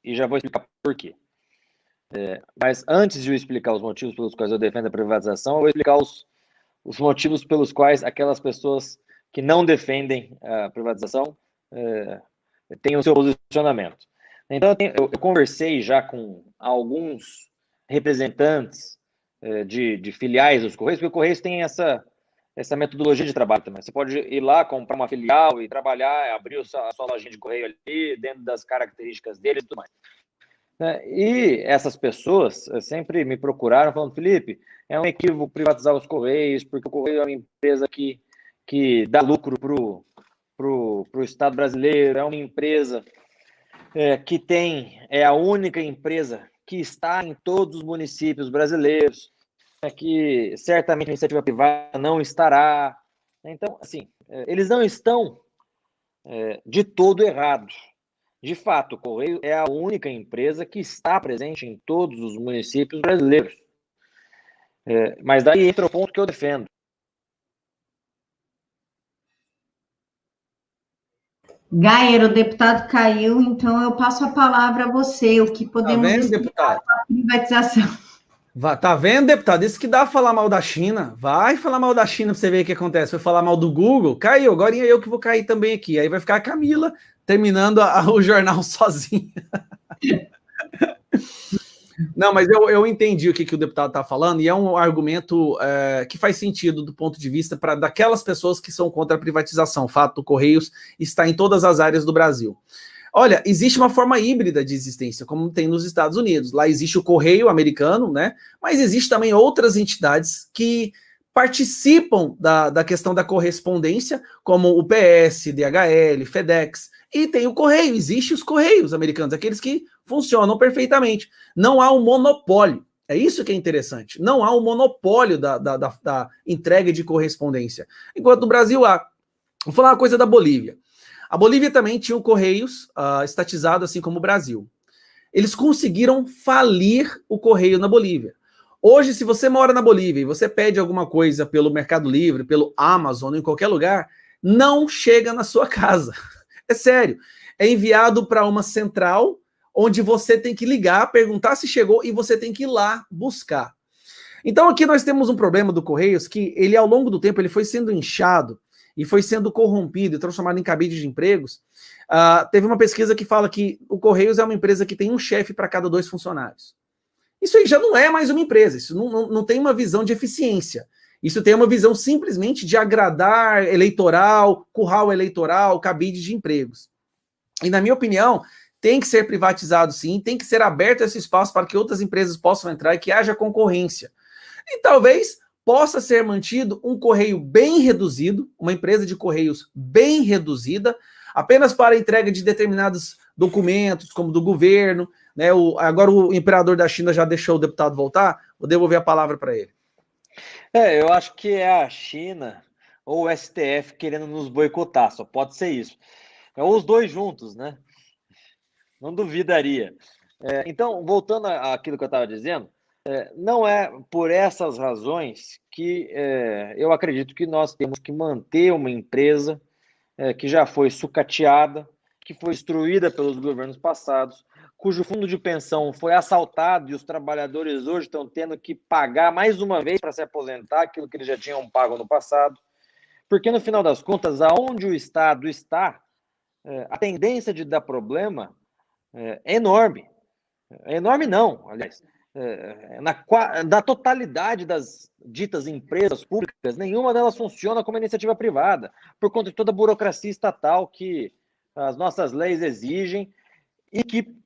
e já vou explicar por quê. Mas antes de eu explicar os motivos pelos quais eu defendo a privatização, eu vou explicar os motivos pelos quais aquelas pessoas que não defendem a privatização têm o seu posicionamento. Então, eu conversei já com alguns representantes de filiais dos Correios, porque o Correios tem essa metodologia de trabalho também. Você pode ir lá, comprar uma filial e trabalhar, abrir a sua lojinha de correio ali, dentro das características dele e tudo mais. E essas pessoas sempre me procuraram falando: Felipe, é um equívoco privatizar os Correios, porque o Correio é uma empresa que dá lucro pro Estado brasileiro, é uma empresa que é a única empresa que está em todos os municípios brasileiros, que certamente a iniciativa privada não estará. Então, assim, eles não estão de todo errados. De fato, o Correio é a única empresa que está presente em todos os municípios brasileiros. Mas daí entra o ponto que eu defendo. Gayer, o deputado caiu, então eu passo a palavra a você. O que podemos explicar da privatização? Tá vendo, deputado? Isso que dá a falar mal da China. Vai falar mal da China para você ver o que acontece. Foi falar mal do Google, caiu. Agora eu que vou cair também aqui. Aí vai ficar a Camila terminando o jornal sozinha. Não, mas eu entendi o que o deputado está falando, e é um argumento que faz sentido do ponto de vista daquelas pessoas que são contra a privatização. O fato do Correios está em todas as áreas do Brasil. Olha, existe uma forma híbrida de existência, como tem nos Estados Unidos. Lá existe o Correio americano, né? Mas existe também outras entidades que participam da questão da correspondência, como o PS, DHL, FedEx, e tem o Correio, existem os Correios americanos, aqueles que funcionam perfeitamente. Não há um monopólio, é isso que é interessante, não há um monopólio da entrega de correspondência, enquanto no Brasil há. Vou falar uma coisa da Bolívia. A Bolívia também tinha o Correios estatizado, assim como o Brasil. Eles conseguiram falir o Correio na Bolívia. Hoje, se você mora na Bolívia e você pede alguma coisa pelo Mercado Livre, pelo Amazon, em qualquer lugar, não chega na sua casa. É sério. É enviado para uma central, onde você tem que ligar, perguntar se chegou e você tem que ir lá buscar. Então aqui nós temos um problema do Correios que ele, ao longo do tempo, ele foi sendo inchado e foi sendo corrompido e transformado em cabide de empregos. Teve uma pesquisa que fala que o Correios é uma empresa que tem um chefe para cada 2 funcionários. Isso aí já não é mais uma empresa, isso não tem uma visão de eficiência. Isso tem uma visão simplesmente de agradar eleitoral, curral eleitoral, cabide de empregos. E, na minha opinião, tem que ser privatizado sim, tem que ser aberto esse espaço para que outras empresas possam entrar e que haja concorrência. E talvez possa ser mantido um correio bem reduzido, uma empresa de correios bem reduzida, apenas para a entrega de determinados documentos, como do governo, né? Agora o imperador da China já deixou o deputado voltar, vou devolver a palavra para ele. Eu acho que é a China ou o STF querendo nos boicotar, só pode ser isso. Ou os dois juntos, né? Não duvidaria. Então, voltando àquilo que eu estava dizendo, não é por essas razões que eu acredito que nós temos que manter uma empresa que já foi sucateada, que foi destruída pelos governos passados, cujo fundo de pensão foi assaltado e os trabalhadores hoje estão tendo que pagar mais uma vez para se aposentar aquilo que eles já tinham pago no passado. Porque, no final das contas, aonde o Estado está, a tendência de dar problema é enorme. É enorme não, aliás. Da totalidade das ditas empresas públicas, nenhuma delas funciona como iniciativa privada, por conta de toda a burocracia estatal que as nossas leis exigem e que,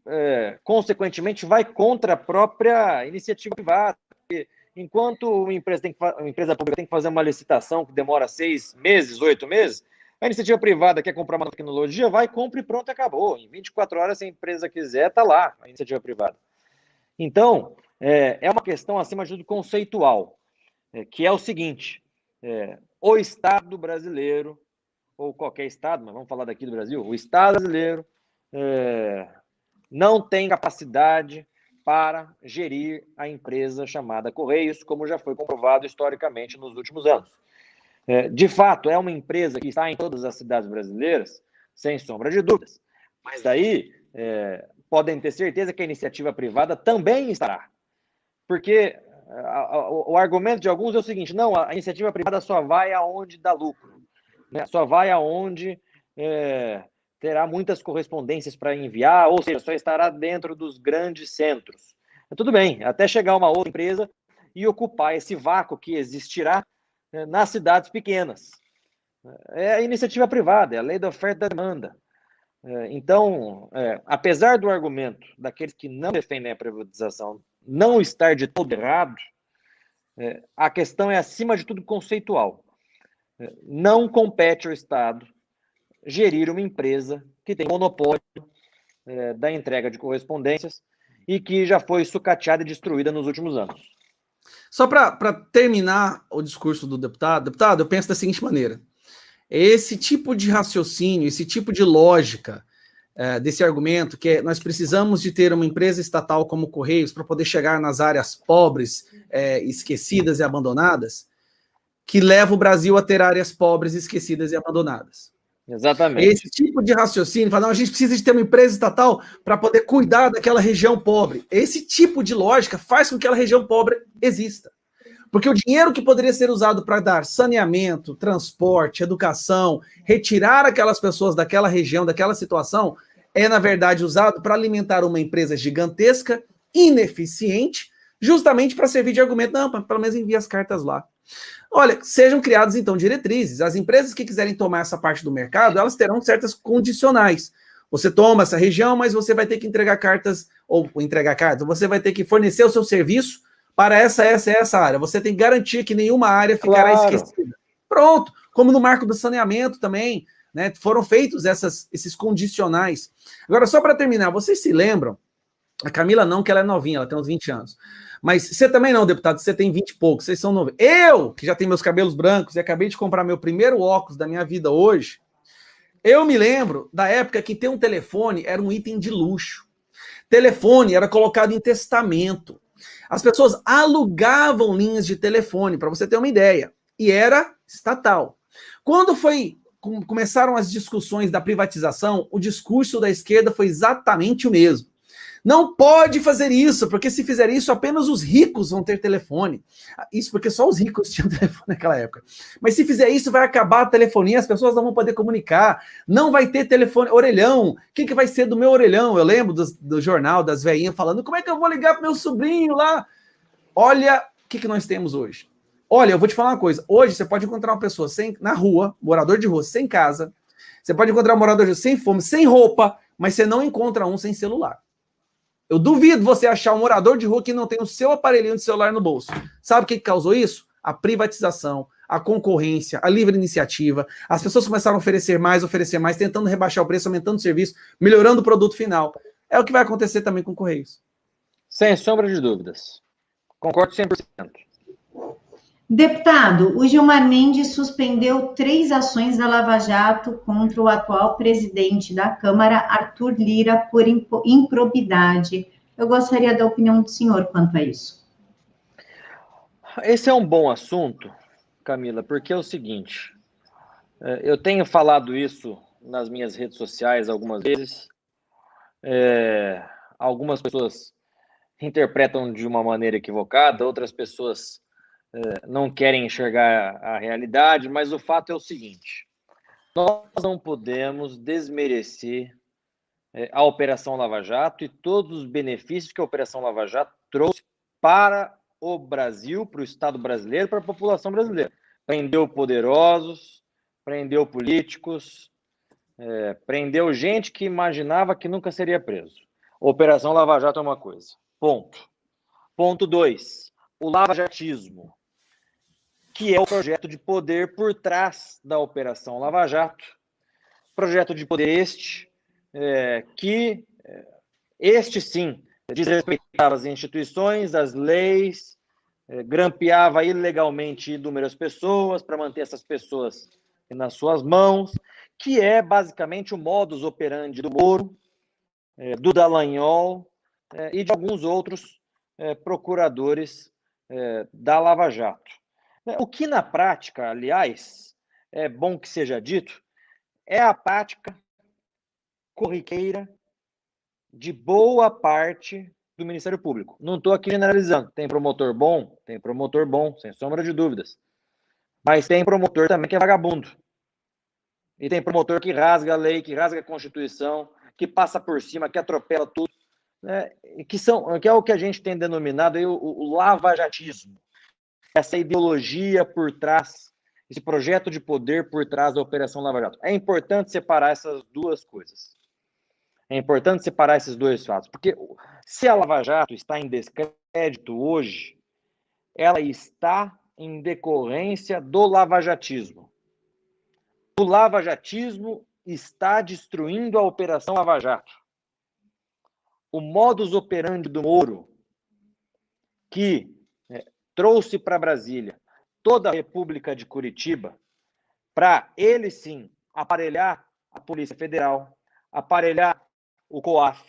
consequentemente, vai contra a própria iniciativa privada. Porque enquanto uma empresa pública tem que fazer uma licitação que demora 6 meses, 8 meses, a iniciativa privada quer comprar uma tecnologia, vai, compra e pronto, acabou. Em 24 horas, se a empresa quiser, está lá a iniciativa privada. Então, é uma questão, acima de tudo, conceitual, que é o seguinte, o Estado brasileiro, ou qualquer Estado, mas vamos falar daqui do Brasil, o Estado brasileiro não tem capacidade para gerir a empresa chamada Correios, como já foi comprovado historicamente nos últimos anos. De fato, é uma empresa que está em todas as cidades brasileiras, sem sombra de dúvidas, mas daí podem ter certeza que a iniciativa privada também estará. Porque o argumento de alguns é o seguinte, não, a iniciativa privada só vai aonde dá lucro, né? Só vai aonde terá muitas correspondências para enviar, ou seja, só estará dentro dos grandes centros. Tudo bem, até chegar uma outra empresa e ocupar esse vácuo que existirá nas cidades pequenas. É a iniciativa privada, é a lei da oferta e da demanda. Então, apesar do argumento daqueles que não defendem a privatização não estar de todo errado, a questão é, acima de tudo, conceitual. Não compete ao Estado gerir uma empresa que tem monopólio da entrega de correspondências e que já foi sucateada e destruída nos últimos anos. Só para terminar o discurso do deputado, eu penso da seguinte maneira. Esse tipo de raciocínio, esse tipo de lógica desse argumento, que nós precisamos de ter uma empresa estatal como Correios para poder chegar nas áreas pobres, esquecidas e abandonadas, que leva o Brasil a ter áreas pobres, esquecidas e abandonadas. Exatamente. Esse tipo de raciocínio, fala, não, a gente precisa de ter uma empresa estatal para poder cuidar daquela região pobre. Esse tipo de lógica faz com que aquela região pobre exista. Porque o dinheiro que poderia ser usado para dar saneamento, transporte, educação, retirar aquelas pessoas daquela região, daquela situação, é, na verdade, usado para alimentar uma empresa gigantesca, ineficiente, justamente para servir de argumento. Não, pelo menos envia as cartas lá. Olha, sejam criadas, então, diretrizes. As empresas que quiserem tomar essa parte do mercado, elas terão certas condicionais. Você toma essa região, mas você vai ter que entregar cartas, ou você vai ter que fornecer o seu serviço para essa área. Você tem que garantir que nenhuma área ficará esquecida. Pronto. Como no marco do saneamento também, né? Foram feitos esses condicionais. Agora, só para terminar, vocês se lembram? A Camila não, que ela é novinha, ela tem uns 20 anos. Mas você também não, deputado, você tem 20 e poucos, vocês são novos. Eu, que já tenho meus cabelos brancos e acabei de comprar meu primeiro óculos da minha vida hoje, eu me lembro da época que ter um telefone era um item de luxo. Telefone era colocado em testamento. As pessoas alugavam linhas de telefone, para você ter uma ideia, e era estatal. Quando começaram as discussões da privatização, o discurso da esquerda foi exatamente o mesmo. Não pode fazer isso, porque se fizer isso, apenas os ricos vão ter telefone. Isso porque só os ricos tinham telefone naquela época. Mas se fizer isso, vai acabar a telefonia, as pessoas não vão poder comunicar, não vai ter telefone, orelhão. O que vai ser do meu orelhão? Eu lembro do jornal, das velhinhas falando, como é que eu vou ligar pro meu sobrinho lá? Olha o que nós temos hoje. Olha, eu vou te falar uma coisa. Hoje você pode encontrar uma pessoa na rua, morador de rua, sem casa. Você pode encontrar um morador de rua sem fome, sem roupa, mas você não encontra um sem celular. Eu duvido você achar um morador de rua que não tem o seu aparelhinho de celular no bolso. Sabe o que causou isso? A privatização, a concorrência, a livre iniciativa, as pessoas começaram a oferecer mais, tentando rebaixar o preço, aumentando o serviço, melhorando o produto final. É o que vai acontecer também com Correios. Sem sombra de dúvidas. Concordo 100%. Deputado, o Gilmar Mendes suspendeu 3 ações da Lava Jato contra o atual presidente da Câmara, Arthur Lira, por improbidade. Eu gostaria da opinião do senhor quanto a isso. Esse é um bom assunto, Camila, porque é o seguinte, eu tenho falado isso nas minhas redes sociais algumas vezes, algumas pessoas interpretam de uma maneira equivocada, outras pessoas não querem enxergar a realidade, mas o fato é o seguinte, nós não podemos desmerecer a Operação Lava Jato e todos os benefícios que a Operação Lava Jato trouxe para o Brasil, para o Estado brasileiro, para a população brasileira. Prendeu poderosos, prendeu políticos, prendeu gente que imaginava que nunca seria preso. Operação Lava Jato é uma coisa. Ponto. Ponto 2. O lavajatismo, que é o projeto de poder por trás da Operação Lava Jato. Projeto de poder este sim, desrespeitava as instituições, as leis, grampeava ilegalmente inúmeras pessoas para manter essas pessoas nas suas mãos, que é basicamente o modus operandi do Moro, do Dallagnol e de alguns outros procuradores da Lava Jato. O que na prática, aliás, é bom que seja dito, é a prática corriqueira de boa parte do Ministério Público. Não estou aqui generalizando. Tem promotor bom, sem sombra de dúvidas. Mas tem promotor também que é vagabundo. E tem promotor que rasga a lei, que rasga a Constituição, que passa por cima, que atropela tudo, né? Que é o que a gente tem denominado aí o lavajatismo. Essa ideologia por trás, esse projeto de poder por trás da Operação Lava Jato. É importante separar essas duas coisas. É importante separar esses dois fatos, porque se a Lava Jato está em descrédito hoje, ela está em decorrência do lavajatismo. O lavajatismo está destruindo a Operação Lava Jato. O modus operandi do Moro, que trouxe para Brasília toda a República de Curitiba, para ele sim aparelhar a Polícia Federal, aparelhar o COAF.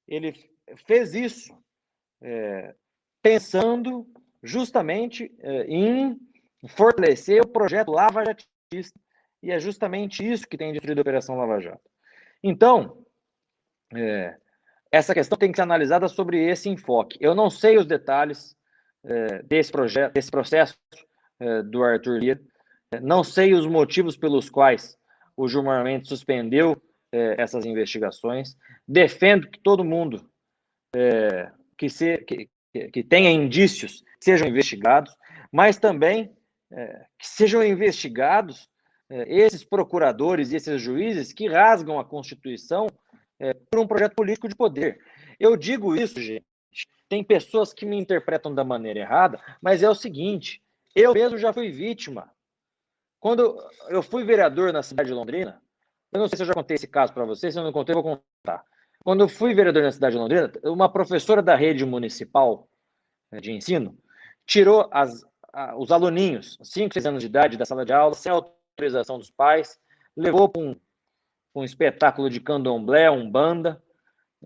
Ele fez isso pensando justamente em fortalecer o projeto lavajatista, e é justamente isso que tem destruído a Operação Lava Jato. Então, essa questão tem que ser analisada sobre esse enfoque. Eu não sei os detalhes desse processo do Arthur Lira, não sei os motivos pelos quais o Gilmar Mendes suspendeu essas investigações. Defendo que todo mundo que tenha indícios sejam investigados, mas também que sejam investigados esses procuradores e esses juízes que rasgam a Constituição por um projeto político de poder. Eu digo isso, gente, tem pessoas que me interpretam da maneira errada, mas é o seguinte, eu mesmo já fui vítima. Quando eu fui vereador na cidade de Londrina, eu não sei se eu já contei esse caso para vocês, se eu não contei, eu vou contar. Quando eu fui vereador na cidade de Londrina, uma professora da rede municipal de ensino tirou os aluninhos, 5, 6 anos de idade, da sala de aula, sem autorização dos pais, levou para um espetáculo de candomblé, umbanda,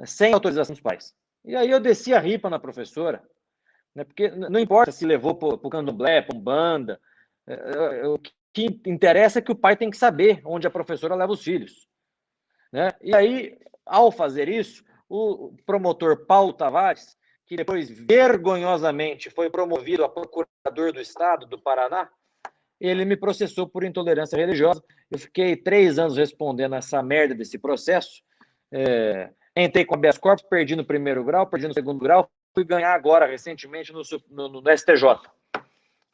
sem autorização dos pais. E aí eu desci a ripa na professora, né, porque não importa se levou para o candomblé, para umbanda, o que interessa é que o pai tem que saber onde a professora leva os filhos, né? E aí, ao fazer isso, o promotor Paulo Tavares, que depois vergonhosamente foi promovido a procurador do Estado do Paraná, ele me processou por intolerância religiosa. Eu fiquei 3 anos respondendo essa merda desse processo. Entrei com habeas corpus, perdi no primeiro grau, perdi no segundo grau, fui ganhar agora, recentemente, no STJ.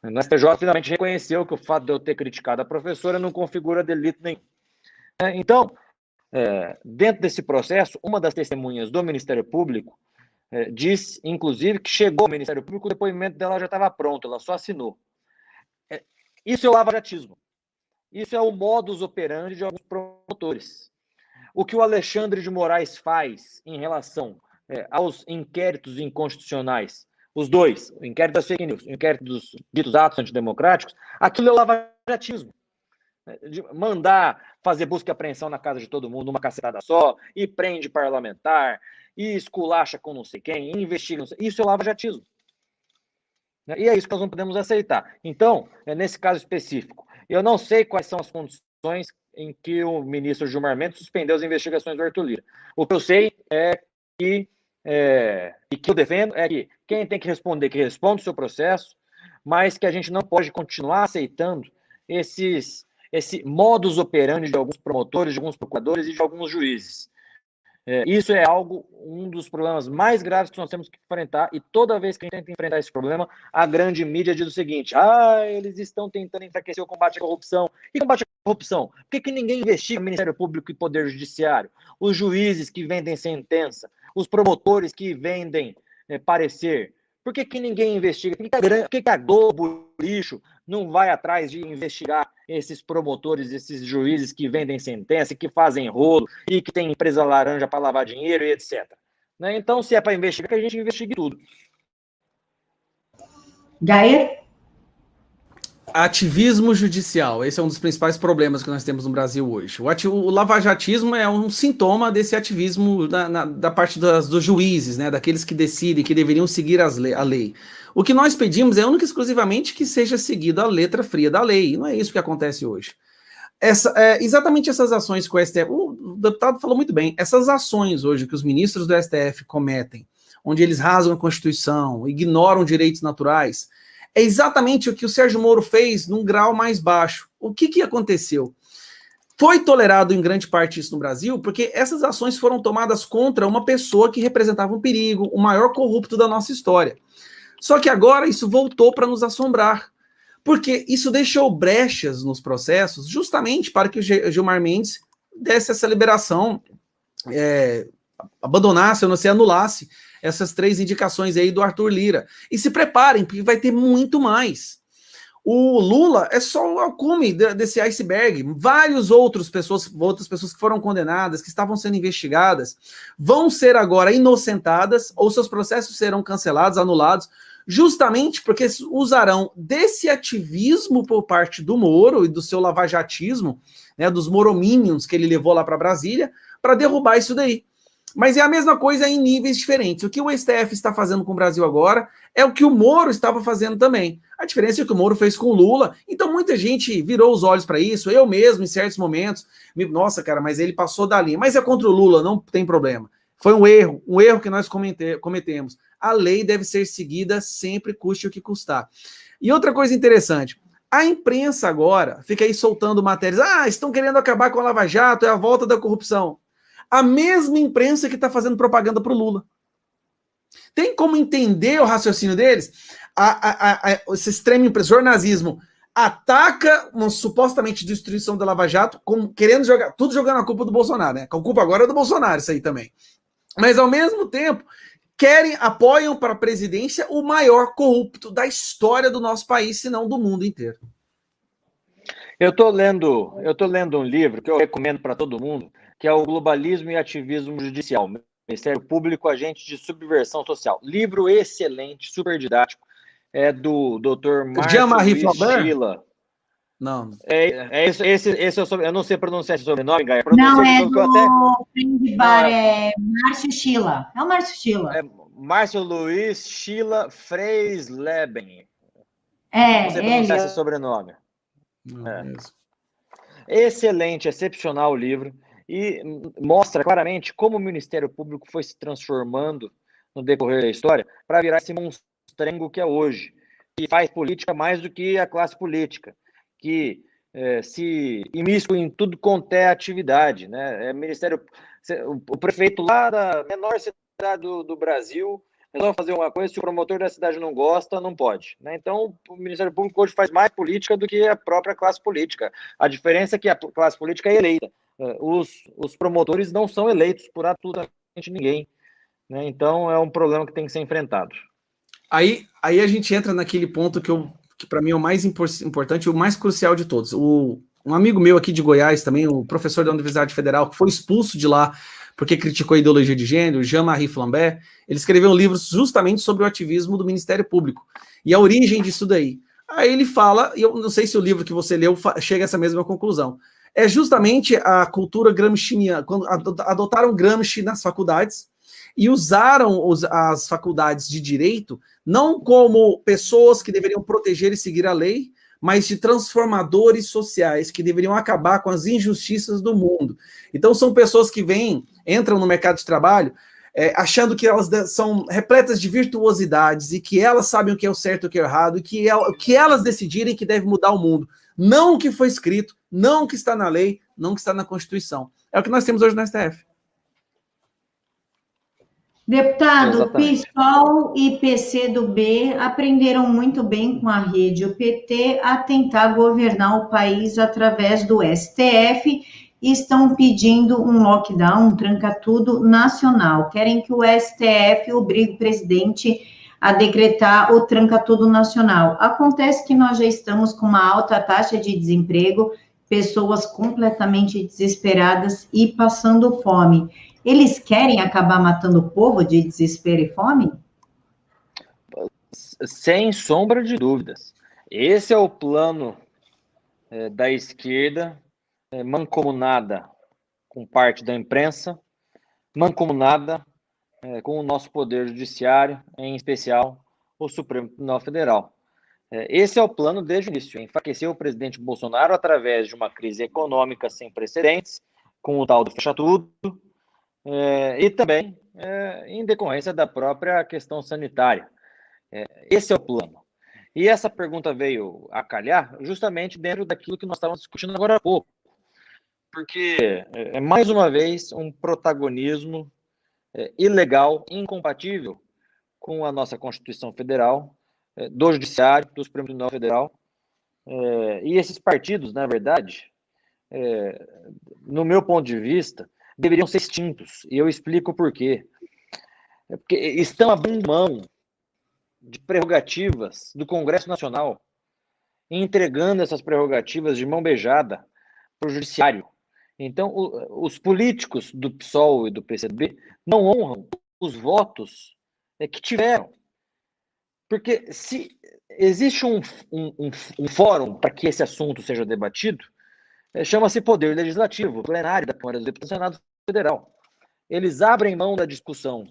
No STJ, finalmente reconheceu que o fato de eu ter criticado a professora não configura delito nenhum. Então, dentro desse processo, uma das testemunhas do Ministério Público diz, inclusive, que chegou ao Ministério Público, o depoimento dela já estava pronto, ela só assinou. Isso é o lavajatismo. Isso é o modus operandi de alguns promotores. O que o Alexandre de Moraes faz em relação aos inquéritos inconstitucionais, os dois, o inquérito das fake news, o inquérito dos ditos atos antidemocráticos, aquilo é o lavajatismo. De mandar fazer busca e apreensão na casa de todo mundo, numa cacetada só, e prende parlamentar, e esculacha com não sei quem, e investiga, não sei. Isso é o lavajatismo. E é isso que nós não podemos aceitar. Então, nesse caso específico, eu não sei quais são as condições em que o ministro Gilmar Mendes suspendeu as investigações do Arthur Lira. O que eu sei é que, e que eu defendo, é que quem tem que responder, que responda o seu processo, mas que a gente não pode continuar aceitando esse modus operandi de alguns promotores, de alguns procuradores e de alguns juízes. Isso é um dos problemas mais graves que nós temos que enfrentar, e toda vez que a gente tenta enfrentar esse problema, a grande mídia diz o seguinte: eles estão tentando enfraquecer o combate à corrupção. E combate à corrupção? Por que ninguém investiga o Ministério Público e Poder Judiciário? Os juízes que vendem sentença, os promotores que vendem parecer. Por que ninguém investiga? Por que a Globo, lixo, não vai atrás de investigar esses promotores, esses juízes que vendem sentença, que fazem rolo e que tem empresa laranja para lavar dinheiro e etc. Então, se é para investigar, que a gente investigue tudo. Gaia? Ativismo judicial, esse é um dos principais problemas que nós temos no Brasil hoje. O lavajatismo é um sintoma desse ativismo da parte dos juízes, né, daqueles que decidem, que deveriam seguir a lei. O que nós pedimos é única e exclusivamente que seja seguida a letra fria da lei, e não é isso que acontece hoje. Exatamente essas ações que o STF, o deputado falou muito bem, essas ações hoje que os ministros do STF cometem, onde eles rasgam a Constituição, ignoram direitos naturais, é exatamente o que o Sérgio Moro fez num grau mais baixo. O que aconteceu? Foi tolerado em grande parte isso no Brasil, porque essas ações foram tomadas contra uma pessoa que representava um perigo, o maior corrupto da nossa história. Só que agora isso voltou para nos assombrar, porque isso deixou brechas nos processos, justamente para que o Gilmar Mendes desse essa liberação, abandonasse, ou não sei, anulasse essas 3 indicações aí do Arthur Lira. E se preparem, porque vai ter muito mais. O Lula é só o cume desse iceberg. Várias outras pessoas que foram condenadas, que estavam sendo investigadas, vão ser agora inocentadas, ou seus processos serão cancelados, anulados, justamente porque usarão desse ativismo por parte do Moro e do seu lavajatismo, né, dos morominions que ele levou lá para Brasília, para derrubar isso daí. Mas é a mesma coisa em níveis diferentes. O que o STF está fazendo com o Brasil agora é o que o Moro estava fazendo também. A diferença é que o Moro fez com o Lula. Então muita gente virou os olhos para isso. Eu mesmo, em certos momentos, nossa, cara, mas ele passou da linha. Mas é contra o Lula, não tem problema. Foi um erro que nós cometemos. A lei deve ser seguida sempre, custe o que custar. E outra coisa interessante, a imprensa agora fica aí soltando matérias. Estão querendo acabar com a Lava Jato, é a volta da corrupção. A mesma imprensa que está fazendo propaganda para o Lula. Tem como entender o raciocínio deles? Esse extremo jornalismo ataca uma supostamente destruição da Lava Jato, querendo jogando a culpa do Bolsonaro, né? A culpa agora é do Bolsonaro, isso aí também. Mas, ao mesmo tempo, apoiam para a presidência o maior corrupto da história do nosso país, se não do mundo inteiro. Eu estou lendo um livro que eu recomendo para todo mundo, que é o Globalismo e Ativismo Judicial, Ministério Público, Agente de Subversão Social. Livro excelente, super didático, do Dr. Márcio Luiz Schilla. Não. Esse eu não sei pronunciar esse sobrenome, Gaia. Não, é do Márcio Schilla. É o Márcio Schilla. Márcio Luiz Schilla Freisleben. Não sei pronunciar esse sobrenome. Excelente, excepcional o livro. E mostra claramente como o Ministério Público foi se transformando no decorrer da história para virar esse monstrengo que é hoje, que faz política mais do que a classe política, que se imiscui em tudo quanto é atividade, né? O prefeito lá da menor cidade do Brasil resolve fazer uma coisa, se o promotor da cidade não gosta, não pode, né? Então, o Ministério Público hoje faz mais política do que a própria classe política. A diferença é que a classe política é eleita. Os promotores não são eleitos por absolutamente ninguém, né? Então, é um problema que tem que ser enfrentado. Aí a gente entra naquele ponto que eu que para mim é o mais importante e o mais crucial de todos. Um amigo meu aqui de Goiás também, o professor da Universidade Federal, que foi expulso de lá porque criticou a ideologia de gênero, Jean-Marie Flambert, ele escreveu um livro justamente sobre o ativismo do Ministério Público e a origem disso daí. Aí ele fala, e eu não sei se o livro que você leu chega a essa mesma conclusão, é justamente a cultura gramsciana, quando adotaram Gramsci nas faculdades e usaram as faculdades de direito não como pessoas que deveriam proteger e seguir a lei, mas de transformadores sociais que deveriam acabar com as injustiças do mundo. Então são pessoas que entram no mercado de trabalho achando que elas são repletas de virtuosidades e que elas sabem o que é o certo e o que é o errado, e que elas decidirem que deve mudar o mundo. Não o que foi escrito, não o que está na lei, não o que está na Constituição. É o que nós temos hoje no STF. Deputado, Exatamente. PSOL e PCdoB aprenderam muito bem com a rede o PT a tentar governar o país através do STF e estão pedindo um lockdown, um tranca-tudo nacional. Querem que o STF obrigue o presidente a decretar o tranca-tudo nacional. Acontece que nós já estamos com uma alta taxa de desemprego, pessoas completamente desesperadas e passando fome. Eles querem acabar matando o povo de desespero e fome? Sem sombra de dúvidas. Esse é o plano da esquerda, mancomunada com parte da imprensa, mancomunada com o nosso Poder Judiciário, em especial o Supremo Tribunal Federal. Esse é o plano desde o início, enfraquecer o presidente Bolsonaro através de uma crise econômica sem precedentes, com o tal do fecha-tudo, e também em decorrência da própria questão sanitária. Esse é o plano. E essa pergunta veio a calhar justamente dentro daquilo que nós estávamos discutindo agora há pouco, porque é mais uma vez um protagonismo ilegal, incompatível com a nossa Constituição Federal, do Judiciário, do Supremo Tribunal Federal, e esses partidos, na verdade, no meu ponto de vista, deveriam ser extintos, e eu explico por quê. Porque estão abrindo mão de prerrogativas do Congresso Nacional, entregando essas prerrogativas de mão beijada para o Judiciário. Então, os políticos do PSOL e do PCdoB não honram os votos que tiveram. Porque se existe um fórum para que esse assunto seja debatido, chama-se Poder Legislativo, plenário da Câmara dos Deputados do Senado Federal. Eles abrem mão da discussão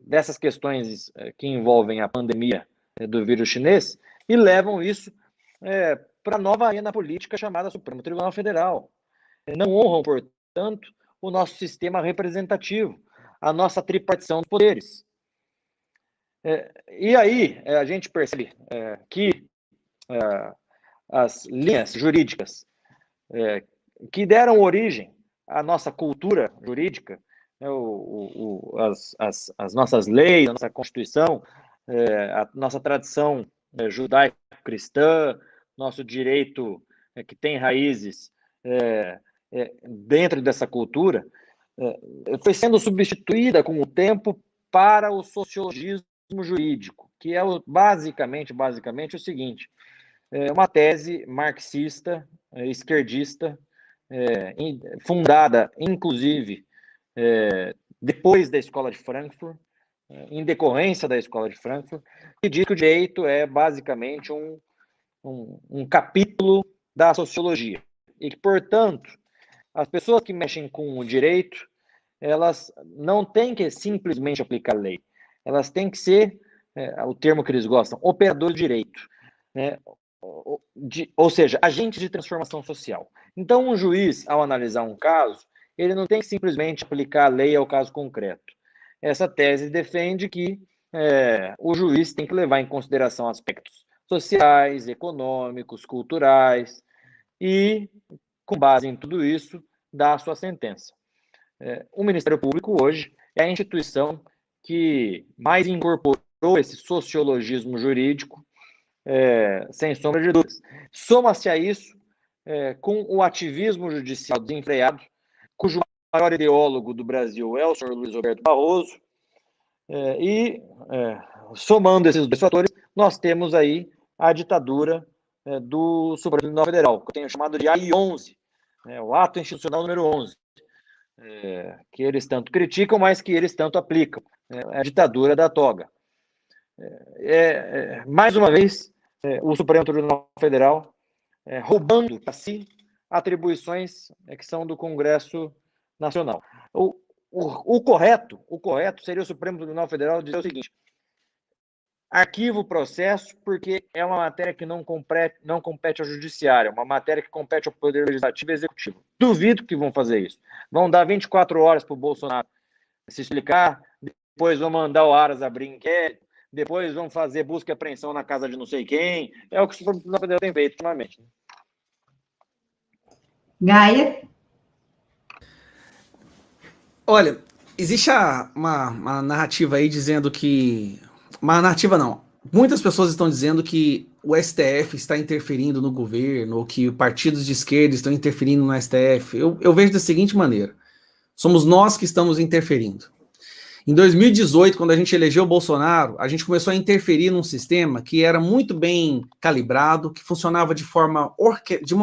dessas questões que envolvem a pandemia do vírus chinês e levam isso para a nova arena política chamada Supremo Tribunal Federal. Não honram, portanto, o nosso sistema representativo, a nossa tripartição de poderes. E aí a gente percebe que as linhas jurídicas que deram origem à nossa cultura jurídica, as nossas leis, a nossa Constituição, a nossa tradição judaico-cristã, nosso direito que tem raízes dentro dessa cultura, foi sendo substituída com o tempo para o sociologismo jurídico, que é basicamente o seguinte: uma tese marxista, esquerdista, fundada, inclusive, depois da Escola de Frankfurt, em decorrência da Escola de Frankfurt, que diz que o direito é basicamente um capítulo da sociologia e que, portanto, as pessoas que mexem com o direito, elas não têm que simplesmente aplicar a lei, elas têm que ser, o termo que eles gostam, operador de direito, né? Ou seja, agentes de transformação social. Então, um juiz, ao analisar um caso, ele não tem que simplesmente aplicar a lei ao caso concreto. Essa tese defende que o juiz tem que levar em consideração aspectos sociais, econômicos, culturais, e, com base em tudo isso, dá a sua sentença. O Ministério Público, hoje, é a instituição que mais incorporou esse sociologismo jurídico, sem sombra de dúvidas. Soma-se a isso com o ativismo judicial desenfreado, cujo maior ideólogo do Brasil é o senhor Luiz Roberto Barroso, somando esses dois fatores, nós temos aí a ditadura do Supremo Tribunal Federal, que eu tenho chamado de AI-11, o Ato Institucional número 11, que eles tanto criticam, mas que eles tanto aplicam, a ditadura da toga. Mais uma vez, o Supremo Tribunal Federal roubando para si atribuições que são do Congresso Nacional. O correto seria o Supremo Tribunal Federal dizer o seguinte: arquiva o processo porque é uma matéria que não compete ao judiciário, é uma matéria que compete ao Poder Legislativo e Executivo. Duvido que vão fazer isso. Vão dar 24 horas para o Bolsonaro se explicar, depois vão mandar o Aras abrir inquérito, depois vão fazer busca e apreensão na casa de não sei quem. É o que o Supremo Tribunal Federal tem feito ultimamente. Gaia? Olha, existe uma narrativa aí dizendo que... Uma narrativa não. Muitas pessoas estão dizendo que o STF está interferindo no governo, ou que partidos de esquerda estão interferindo no STF. Eu vejo da seguinte maneira: somos nós que estamos interferindo. Em 2018, quando a gente elegeu o Bolsonaro, a gente começou a interferir num sistema que era muito bem calibrado, que funcionava de forma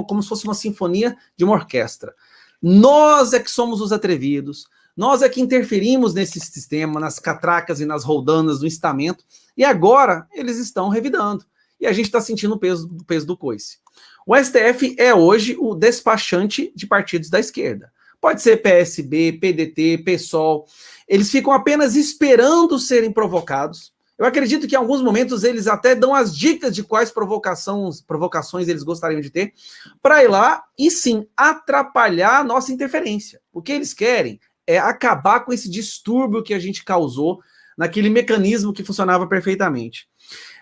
como se fosse uma sinfonia de uma orquestra. Nós é que somos os atrevidos, nós é que interferimos nesse sistema, nas catracas e nas roldanas do estamento, e agora eles estão revidando. E a gente está sentindo o peso do coice. O STF é hoje o despachante de partidos da esquerda. Pode ser PSB, PDT, PSOL. Eles ficam apenas esperando serem provocados. Eu acredito que em alguns momentos eles até dão as dicas de quais provocações eles gostariam de ter, para ir lá e sim atrapalhar a nossa interferência. O que eles querem é acabar com esse distúrbio que a gente causou naquele mecanismo que funcionava perfeitamente.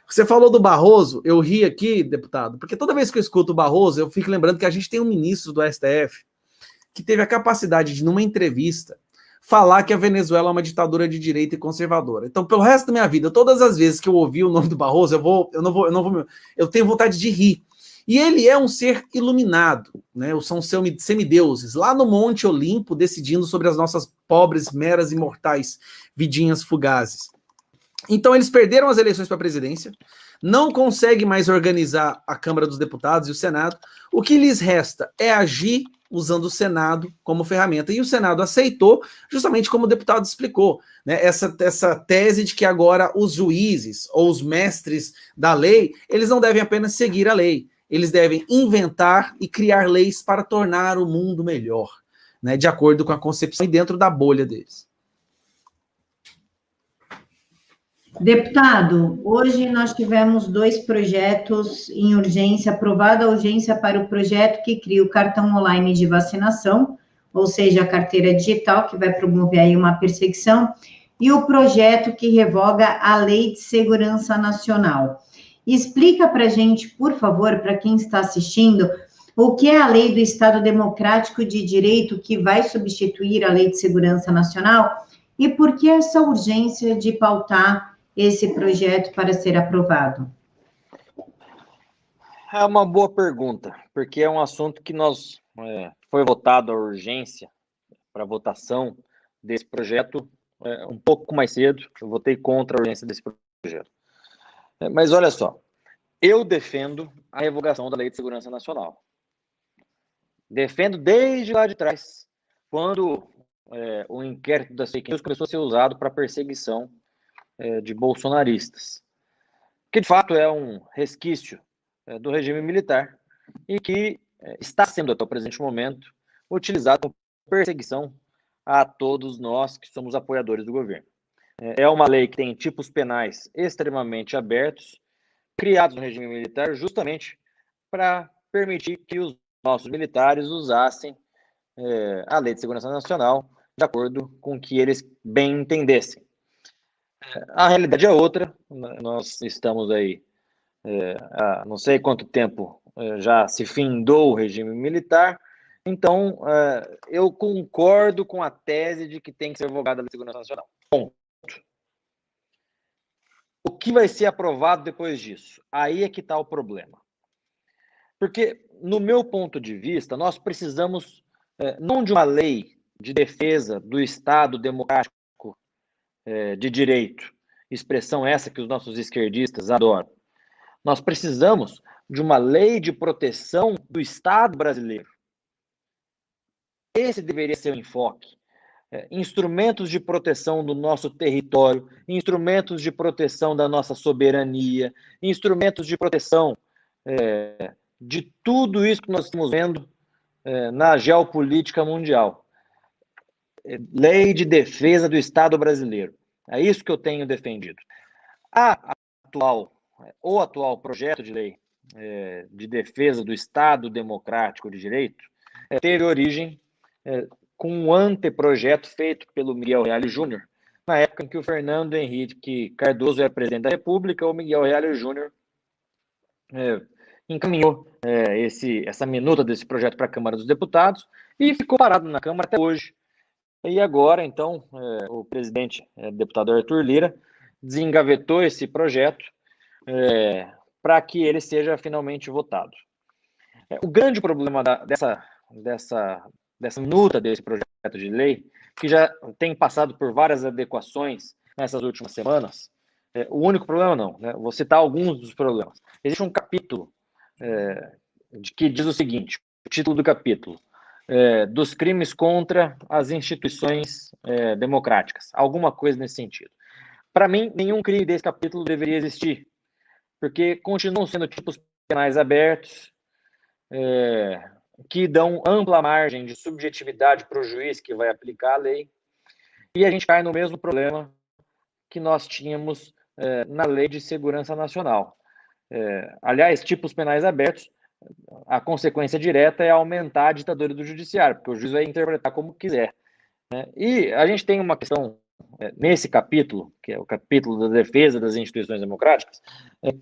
Você falou do Barroso, eu ri aqui, deputado, porque toda vez que eu escuto o Barroso, eu fico lembrando que a gente tem um ministro do STF que teve a capacidade de, numa entrevista, falar que a Venezuela é uma ditadura de direita e conservadora. Então, pelo resto da minha vida, todas as vezes que eu ouvi o nome do Barroso, eu tenho vontade de rir. E ele é um ser iluminado, né? São semideuses, lá no Monte Olimpo, decidindo sobre as nossas pobres, meras e mortais vidinhas fugazes. Então, eles perderam as eleições para a presidência, não conseguem mais organizar a Câmara dos Deputados e o Senado. O que lhes resta é agir usando o Senado como ferramenta. E o Senado aceitou, justamente como o deputado explicou, né, essa tese de que agora os juízes ou os mestres da lei, eles não devem apenas seguir a lei, eles devem inventar e criar leis para tornar o mundo melhor, né, de acordo com a concepção e dentro da bolha deles. Deputado, hoje nós tivemos 2 projetos em urgência, aprovada a urgência para o projeto que cria o cartão online de vacinação, ou seja, a carteira digital, que vai promover aí uma perseguição, e o projeto que revoga a Lei de Segurança Nacional. Explica para a gente, por favor, para quem está assistindo, o que é a Lei do Estado Democrático de Direito que vai substituir a Lei de Segurança Nacional e por que essa urgência de pautar esse projeto para ser aprovado? É uma boa pergunta, porque é um assunto que foi votado a urgência para votação desse projeto um pouco mais cedo. Eu votei contra a urgência desse projeto. Mas olha só, eu defendo a revogação da Lei de Segurança Nacional. Defendo desde lá de trás, quando o inquérito das fake news começou a ser usado para perseguição de bolsonaristas, que de fato é um resquício do regime militar e que está sendo até o presente momento utilizado como perseguição a todos nós que somos apoiadores do governo. É uma lei que tem tipos penais extremamente abertos, criados no regime militar justamente para permitir que os nossos militares usassem a Lei de Segurança Nacional de acordo com o que eles bem entendessem. A realidade é outra. Nós estamos aí há não sei quanto tempo já se findou o regime militar, então eu concordo com a tese de que tem que ser revogada a Lei de Segurança Nacional. Ponto. O que vai ser aprovado depois disso? Aí é que está o problema. Porque, no meu ponto de vista, nós precisamos não de uma lei de defesa do Estado democrático de direito, expressão essa que os nossos esquerdistas adoram. Nós precisamos de uma lei de proteção do Estado brasileiro. Esse deveria ser o enfoque. Instrumentos de proteção do nosso território, instrumentos de proteção da nossa soberania, instrumentos de proteção de tudo isso que nós estamos vendo na geopolítica mundial. Lei de defesa do Estado brasileiro. É isso que eu tenho defendido. O atual projeto de lei de defesa do Estado democrático de direito teve origem com um anteprojeto feito pelo Miguel Reale Júnior, na época em que o Fernando Henrique Cardoso era presidente da República, o Miguel Reale Júnior encaminhou essa minuta desse projeto para a Câmara dos Deputados e ficou parado na Câmara até hoje. E agora, então, o presidente, deputado Arthur Lira, desengavetou esse projeto para que ele seja finalmente votado. O grande problema dessa minuta desse projeto de lei, que já tem passado por várias adequações nessas últimas semanas, o único problema não, né? Vou citar alguns dos problemas. Existe um capítulo que diz o seguinte, o título do capítulo, dos crimes contra as instituições democráticas, alguma coisa nesse sentido. Para mim, nenhum crime desse capítulo deveria existir, porque continuam sendo tipos penais abertos, que dão ampla margem de subjetividade para o juiz que vai aplicar a lei, e a gente cai no mesmo problema que nós tínhamos na Lei de Segurança Nacional. Aliás, tipos penais abertos, a consequência direta é aumentar a ditadura do judiciário, porque o juiz vai interpretar como quiser, né? E a gente tem uma questão nesse capítulo, que é o capítulo da defesa das instituições democráticas,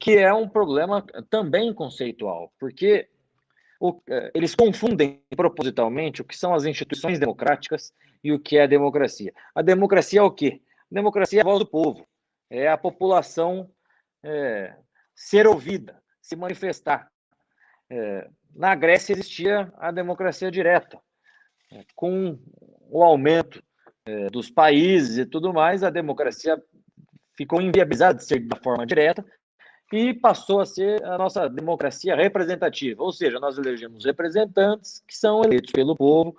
que é um problema também conceitual, porque eles confundem propositalmente o que são as instituições democráticas e o que é a democracia. A democracia é o quê? A democracia é a voz do povo, é a população ser ouvida, se manifestar. Na Grécia existia a democracia direta. Com o aumento dos países e tudo mais, a democracia ficou inviabilizada de ser da forma direta e passou a ser a nossa democracia representativa, ou seja, nós elegemos representantes que são eleitos pelo povo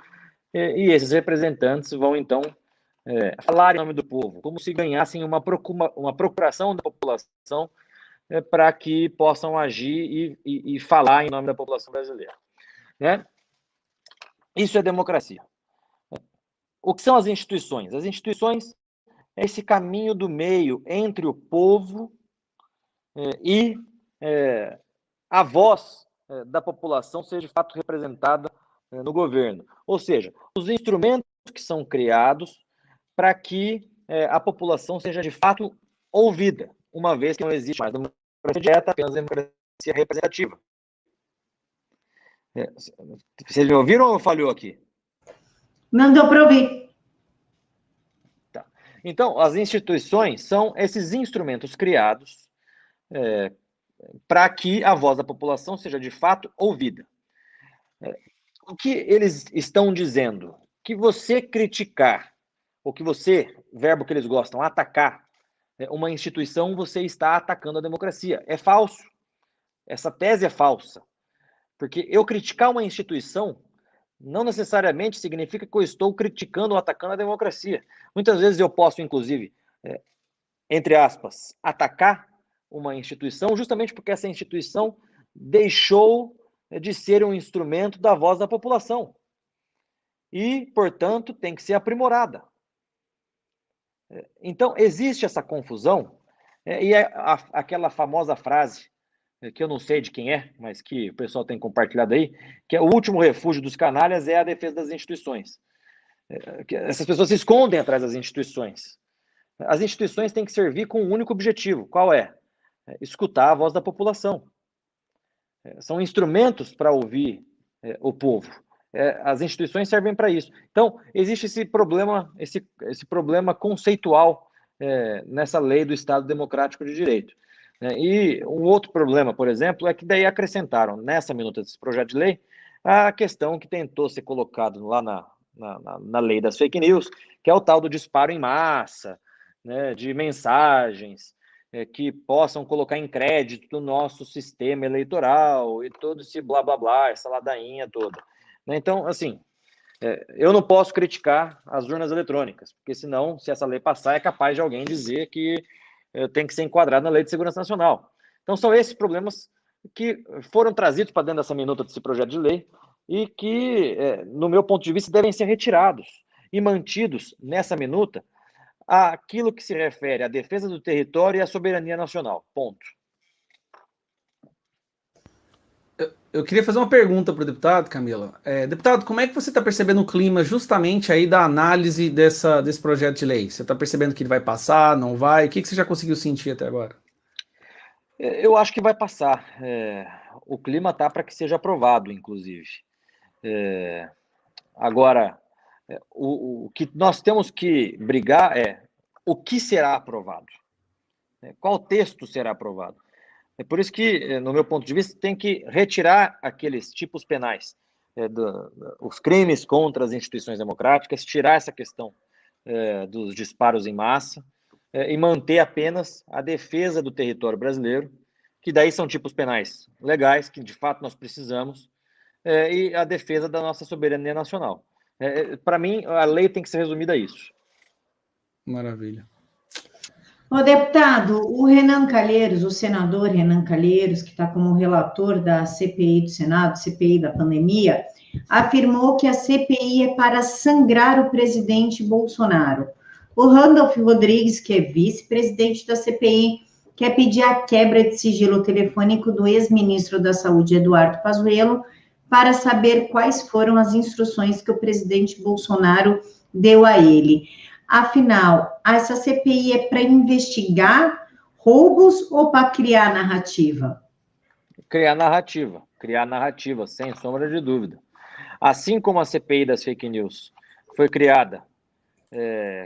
e esses representantes vão, então, falar em nome do povo, como se ganhassem uma procuração da população para que possam agir e falar em nome da população brasileira, né? Isso é democracia. O que são as instituições? As instituições é esse caminho do meio entre o povo e a voz da população seja de fato representada no governo. Ou seja, os instrumentos que são criados para que a população seja de fato ouvida, uma vez que não existe mais democracia direta, apenas democracia representativa. Vocês me ouviram ou falhou aqui? Não deu para ouvir. Tá. Então, as instituições são esses instrumentos criados para que a voz da população seja de fato ouvida. O que eles estão dizendo? Que você criticar, ou que você, verbo que eles gostam, atacar uma instituição, você está atacando a democracia. É falso. Essa tese é falsa. Porque eu criticar uma instituição não necessariamente significa que eu estou criticando ou atacando a democracia. Muitas vezes eu posso, inclusive, entre aspas, atacar uma instituição justamente porque essa instituição deixou de ser um instrumento da voz da população. E, portanto, tem que ser aprimorada. Então, existe essa confusão, e aquela famosa frase, que eu não sei de quem é, mas que o pessoal tem compartilhado aí, que é o último refúgio dos canalhas é a defesa das instituições. Essas pessoas se escondem atrás das instituições. As instituições têm que servir com um único objetivo. Qual é? Escutar a voz da população. São instrumentos para ouvir o povo. As instituições servem para isso. Então, existe esse problema conceitual nessa lei do Estado Democrático de Direito. E um outro problema, por exemplo, é que daí acrescentaram nessa minuta desse projeto de lei a questão que tentou ser colocado lá na lei das fake news, que é o tal do disparo em massa, né, de mensagens, que possam colocar em crédito o nosso sistema eleitoral e todo esse blá blá blá, essa ladainha toda. Então, assim, eu não posso criticar as urnas eletrônicas, porque senão, se essa lei passar, é capaz de alguém dizer que tem que ser enquadrado na Lei de Segurança Nacional. Então, são esses problemas que foram trazidos para dentro dessa minuta desse projeto de lei e que, no meu ponto de vista, devem ser retirados e mantidos nessa minuta aquilo que se refere à defesa do território e à soberania nacional. Ponto. Eu queria fazer uma pergunta para o deputado, Camila. Deputado, como é que você está percebendo o clima justamente aí da análise desse projeto de lei? Você está percebendo que ele vai passar, não vai? O que você já conseguiu sentir até agora? Eu acho que vai passar. O clima está para que seja aprovado, inclusive. Agora, o que nós temos que brigar é o que será aprovado. Qual texto será aprovado? É por isso que, no meu ponto de vista, tem que retirar aqueles tipos penais, os crimes contra as instituições democráticas, tirar essa questão dos disparos em massa e manter apenas a defesa do território brasileiro, que daí são tipos penais legais, que de fato nós precisamos, e a defesa da nossa soberania nacional. Para mim, a lei tem que ser resumida a isso. Maravilha. Ô, deputado, o Renan Calheiros, o senador Renan Calheiros, que está como relator da CPI do Senado, CPI da pandemia, afirmou que a CPI é para sangrar o presidente Bolsonaro. O Randolph Rodrigues, que é vice-presidente da CPI, quer pedir a quebra de sigilo telefônico do ex-ministro da Saúde, Eduardo Pazuello, para saber quais foram as instruções que o presidente Bolsonaro deu a ele. Afinal, essa CPI é para investigar roubos ou para criar narrativa? Criar narrativa, sem sombra de dúvida. Assim como a CPI das fake news foi criada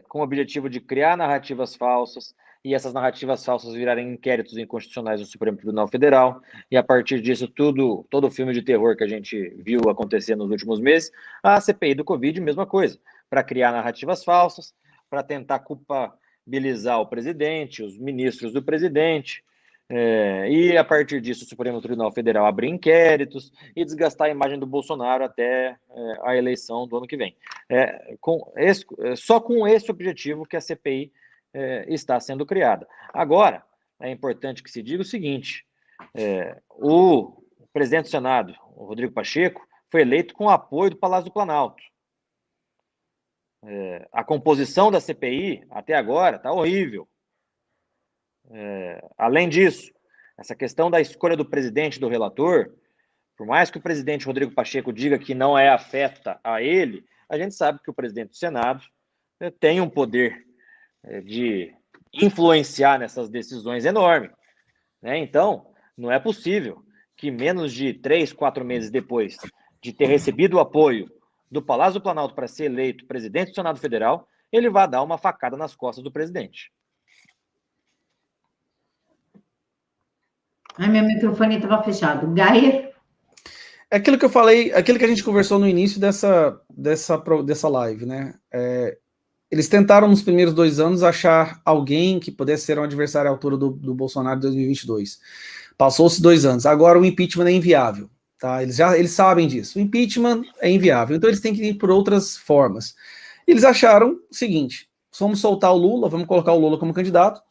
com o objetivo de criar narrativas falsas, e essas narrativas falsas virarem inquéritos inconstitucionais do Supremo Tribunal Federal, e a partir disso todo o filme de terror que a gente viu acontecer nos últimos meses, a CPI do Covid, mesma coisa, para criar narrativas falsas, para tentar culpabilizar o presidente, os ministros do presidente, e a partir disso o Supremo Tribunal Federal abrir inquéritos e desgastar a imagem do Bolsonaro até a eleição do ano que vem. Só com esse objetivo que a CPI está sendo criada. Agora, é importante que se diga o seguinte, o presidente do Senado, o Rodrigo Pacheco, foi eleito com o apoio do Palácio do Planalto. A composição da CPI, até agora, está horrível. Além disso, essa questão da escolha do presidente e do relator, por mais que o presidente Rodrigo Pacheco diga que não é afeta a ele, a gente sabe que o presidente do Senado tem um poder de influenciar nessas decisões enorme. Então, não é possível que menos de 3, 4 meses depois de ter recebido o apoio do Palácio do Planalto para ser eleito presidente do Senado Federal, ele vá dar uma facada nas costas do presidente. Ai, meu microfone estava fechado. Gaia? É aquilo que eu falei, aquilo que a gente conversou no início dessa live, né? Eles tentaram nos primeiros 2 anos achar alguém que pudesse ser um adversário à altura do Bolsonaro em 2022. Passou-se 2 anos. Agora o impeachment é inviável. Tá? Eles sabem disso. O impeachment é inviável. Então eles têm que ir por outras formas. Eles acharam o seguinte: vamos soltar o Lula, vamos colocar o Lula como candidato.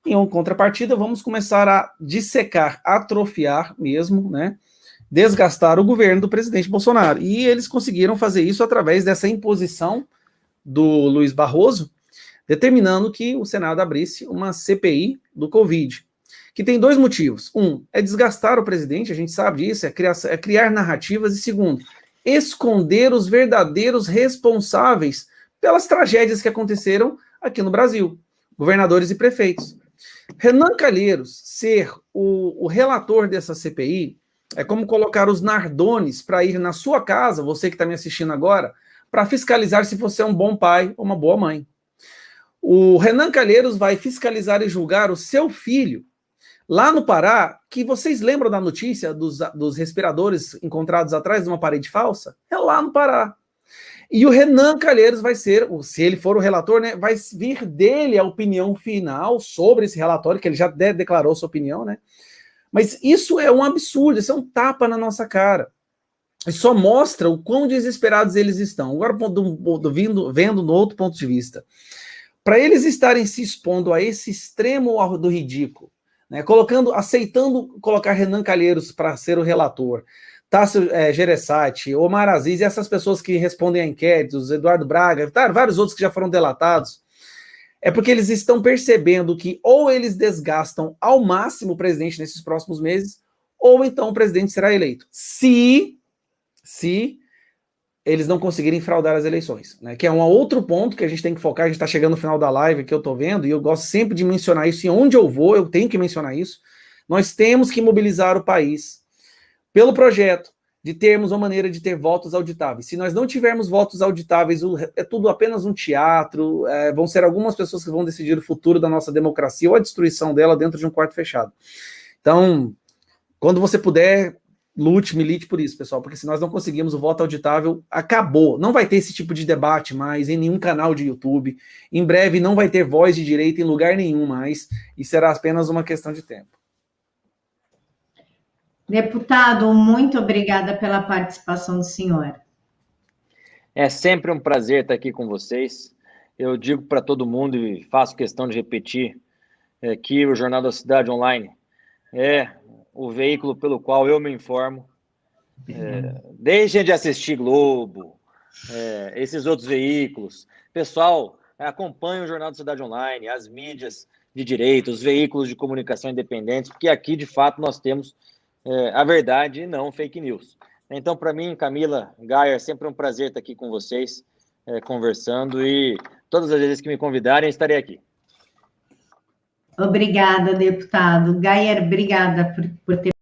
Em contrapartida, vamos começar a dissecar, atrofiar mesmo, né? Desgastar o governo do presidente Bolsonaro. E eles conseguiram fazer isso através dessa imposição do Luiz Barroso, determinando que o Senado abrisse uma CPI do Covid, que tem 2 motivos. Um, é desgastar o presidente, a gente sabe disso, é criar narrativas, e segundo, esconder os verdadeiros responsáveis pelas tragédias que aconteceram aqui no Brasil, governadores e prefeitos. Renan Calheiros ser o relator dessa CPI é como colocar os Nardones para ir na sua casa, você que está me assistindo agora, para fiscalizar se você é um bom pai ou uma boa mãe. O Renan Calheiros vai fiscalizar e julgar o seu filho lá no Pará, que vocês lembram da notícia dos respiradores encontrados atrás de uma parede falsa? É lá no Pará. E o Renan Calheiros vai ser, se ele for o relator, né, vai vir dele a opinião final sobre esse relatório, que ele já declarou sua opinião, né? Mas isso é um absurdo, isso é um tapa na nossa cara. Isso só mostra o quão desesperados eles estão. Agora, vendo no outro ponto de vista. Para eles estarem se expondo a esse extremo do ridículo, né, aceitando colocar Renan Calheiros para ser o relator, Tássio Gereissati, Omar Aziz e essas pessoas que respondem a inquéritos, Eduardo Braga, vários outros que já foram delatados, é porque eles estão percebendo que ou eles desgastam ao máximo o presidente nesses próximos meses, ou então o presidente será eleito. Se eles não conseguirem fraudar as eleições, né? Que é um outro ponto que a gente tem que focar. A gente está chegando no final da live que eu estou vendo, e eu gosto sempre de mencionar isso, e onde eu vou, eu tenho que mencionar isso. Nós temos que mobilizar o país pelo projeto de termos uma maneira de ter votos auditáveis. Se nós não tivermos votos auditáveis, é tudo apenas um teatro, vão ser algumas pessoas que vão decidir o futuro da nossa democracia ou a destruição dela dentro de um quarto fechado. Então, quando você puder, milite por isso, pessoal, porque se nós não conseguirmos o voto auditável, acabou. Não vai ter esse tipo de debate mais em nenhum canal de YouTube. Em breve não vai ter voz de direita em lugar nenhum mais, e será apenas uma questão de tempo. Deputado, muito obrigada pela participação do senhor. É sempre um prazer estar aqui com vocês. Eu digo para todo mundo e faço questão de repetir que o Jornal da Cidade Online é o veículo pelo qual eu me informo. Deixem de assistir Globo, esses outros veículos. Pessoal, acompanhe o Jornal da Cidade Online, as mídias de direito, os veículos de comunicação independentes, porque aqui, de fato, nós temos a verdade e não fake news. Então, para mim, Camila, Gaia, é sempre um prazer estar aqui com vocês, conversando, e todas as vezes que me convidarem, estarei aqui. Obrigada, deputado. Gaia, obrigada por ter